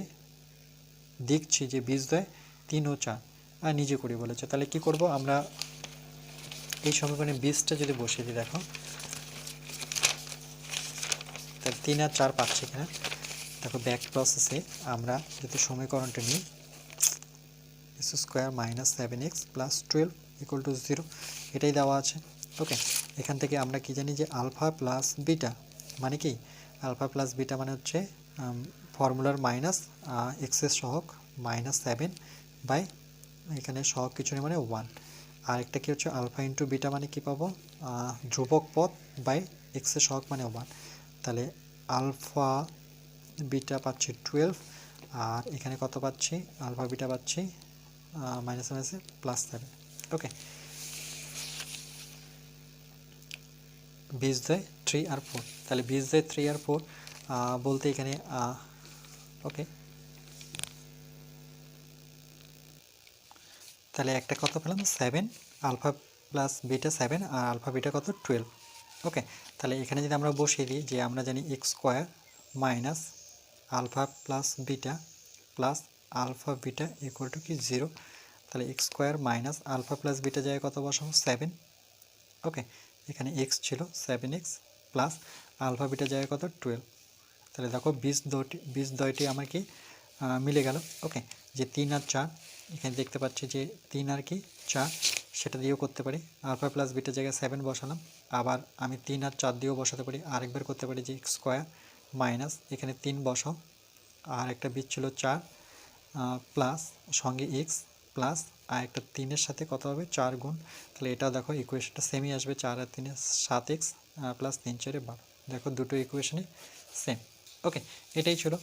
দেখছি যে বীজদ্বয় 3 ও 4 আর নিজে করি বলেছে। তাহলে কি করব আমরা, এই সমীকরণের বীজটা যদি বসিয়ে দিই, দেখো তাহলে 3 আর 4 পাচ্ছি কিনা, দেখো ব্যাক প্রসেসে আমরা যদি সমীকরণটা নিই, x square minus 7x plus 12 equal to 0, এটাই দেওয়া আছে। ওকে, এখান থেকে আমরা কি জানি যে আলফা প্লাস বিটা মানে কি, আলফা প্লাস বিটা মানে হচ্ছে ফর্মুলার মাইনাস এক্সের সহগ মাইনাস 7 বাই, এখানে সহগ কিছু নেই মানে 1, আর একটা কি হচ্ছে আলফা ইন্টু বিটা মানে কি পাবো, ধ্রুবক পদ বাই এক্সের সহগ মানে 1, তাহলে আলফা বিটা পাচ্ছি 12, আর এখানে কত পাচ্ছি, আলফা বিটা পাচ্ছি মাইনাস মাইনাসে প্লাস 7। ওকে, বীজদ্বয় 3 আর 4, তাহলে বীজদ্বয় 3 আর 4 বলতে এখানে ওকে, তাহলে একটা কত পেলাম 7, আলফা প্লাস বিটা 7 আর আলফা বিটা কত 12। ওকে, তাহলে এখানে যদি আমরা বসিয়ে দিই, যে আমরা জানি x square minus alpha plus beta plus alpha beta equal to কি 0, তাহলে x square minus alpha plus beta জায়গায় কত বসাবো 7। ওকে, এখানে এক্স ছিল 7x প্লাস আলফা বিটা জায়গায় কত 12, তাহলে দেখো বীজদ্বয়টি আমার কি মিলে গেল। ওকে, যে 3 আর 4 এখানে দেখতে পাচ্ছি যে 3 আর কি 4, সেটা দিয়েও করতে পারি, আলফা প্লাস বিটার জায়গায় 7 বসালাম, আবার আমি 3 আর 4 দিয়েও বসাতে পারি, আরেকবার করতে পারি যে এক্স স্কোয়ার মাইনাস এখানে 3 বসাও, আর একটা বীজ ছিল 4 প্লাস সঙ্গে এক্স প্লাস আর একটা 3-এর সাথে কত হবে 4 গুণ, তাহলে এটাও দেখো ইকুয়েশনটা সেমই আসবে, 4 আর 3 7x প্লাস 3 4 12, দেখো দুটো ইকুয়েশনই সেম। ওকে, এটাই ছিল।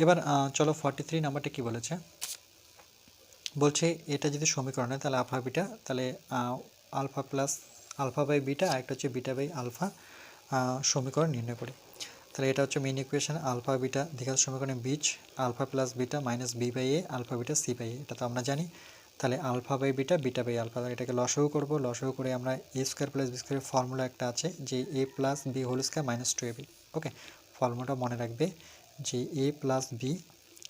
এবার চলো 43 নাম্বারটা কি বলেছে, বলছে এটা যদি সমীকরণ হয় তাহলে আলফা বিটা, তাহলে alpha plus alpha by beta আর একটা হচ্ছে বিটা বাই আলফা সমীকরণ নির্ণয় করি। তাহলে এটা হচ্ছে মেইন ইকুয়েশন, আলফা বিটা দ্বিঘাত সমীকরণের বীজ alpha plus beta minus B by A alpha beta C by A, এটা তো আমরা জানি। তাহলে alpha by beta beta by alpha, এটাকে লসাগু করব, লসাগু করে আমরা এ স্কোয়ার প্লাস বি স্কোয়ারের ফর্মুলা একটা আছে যে A plus B whole square minus 2ab। Okay, ফর্মুলাটা মনে রাখবে যে এ প্লাস বি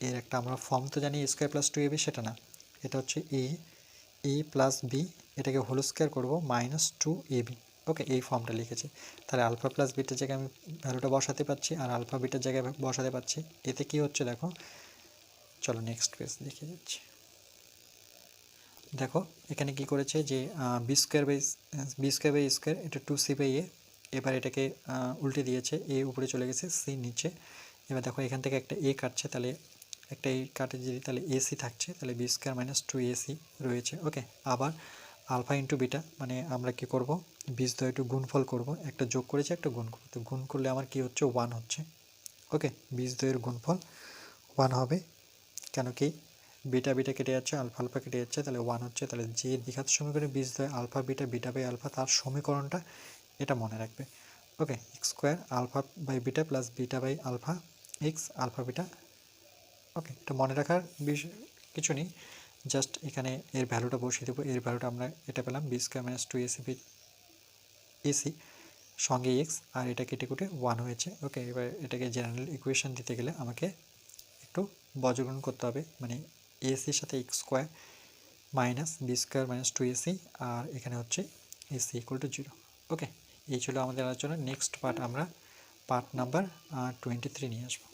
এর একটা আমরা ফর্ম তো জানি এ স্কোয়ার প্লাস 2ab, সেটা না, এটা হচ্ছে এ প্লাস বি, এটাকে হোল স্কোয়ার করবো মাইনাস 2ab। ওকে, এই ফর্মটা লিখেছি। তাহলে আলফা প্লাস বিটার জায়গায় আমি ভ্যালুটা বসাতে পারছি, আর আলফা বিটার জায়গায় বসাতে পারছি। এতে কি হচ্ছে দেখো, চলো নেক্সট পেজ দেখে যাচ্ছি। দেখো এখানে কি করেছে যে বি স্কোয়ার বাই স্কোয়ার, এটা 2c বাই এ, এবার এটাকে উল্টে দিয়েছে, এ উপরে চলে গেছে, সি নিচে। এবার দেখো এখান থেকে একটা এ কাটছে, তাহলে একটা এ কাটে যদি তাহলে এসি থাকছে, তাহলে বি স্কোয়ার মাইনাস 2ac রয়েছে। ওকে, আবার আলফা ইন্টু বিটা মানে আমরা কি করব, বীজদ্বয় একটু গুণফল করব, একটা যোগ করেছি একটা গুণ করব, তো গুণ করলে আমার কি হচ্ছে 1 হচ্ছে। ওকে, বীজদ্বয়ের গুণফল 1 হবে, কেন কি বিটা বিটা কেটে যাচ্ছে, আলফা আলফা কেটে যাচ্ছে, তাহলে 1 হচ্ছে। তাহলে যে দ্বিঘাত সমীকরণে বীজদ্বয় alpha beta beta by alpha, তার সমীকরণটা এটা মনে রাখবে। Okay, X square alpha by beta plus beta by alpha X alpha beta. Okay, এটা মনে রাখার কিছু নেই, জাস্ট এখানে এর ভ্যালুটা বসিয়ে দেবো। এর ভ্যালুটা আমরা এটা পেলাম B square minus 2ac AC সঙ্গে এক্স, আর এটা কেটে কুটে 1 হয়েছে। ওকে, এবার এটাকে জেনারেল ইকুয়েশন দিতে গেলে আমাকে একটু বর্গমূল করতে হবে, মানে এসির সাথে x square minus B square minus 2ac, আর এখানে হচ্ছে এসি ইকুয়াল টু 0। ওকে, এই ছিল আমাদের আলোচনা। নেক্সট পার্ট আমরা পার্ট নাম্বার 23 নিয়ে আসবো।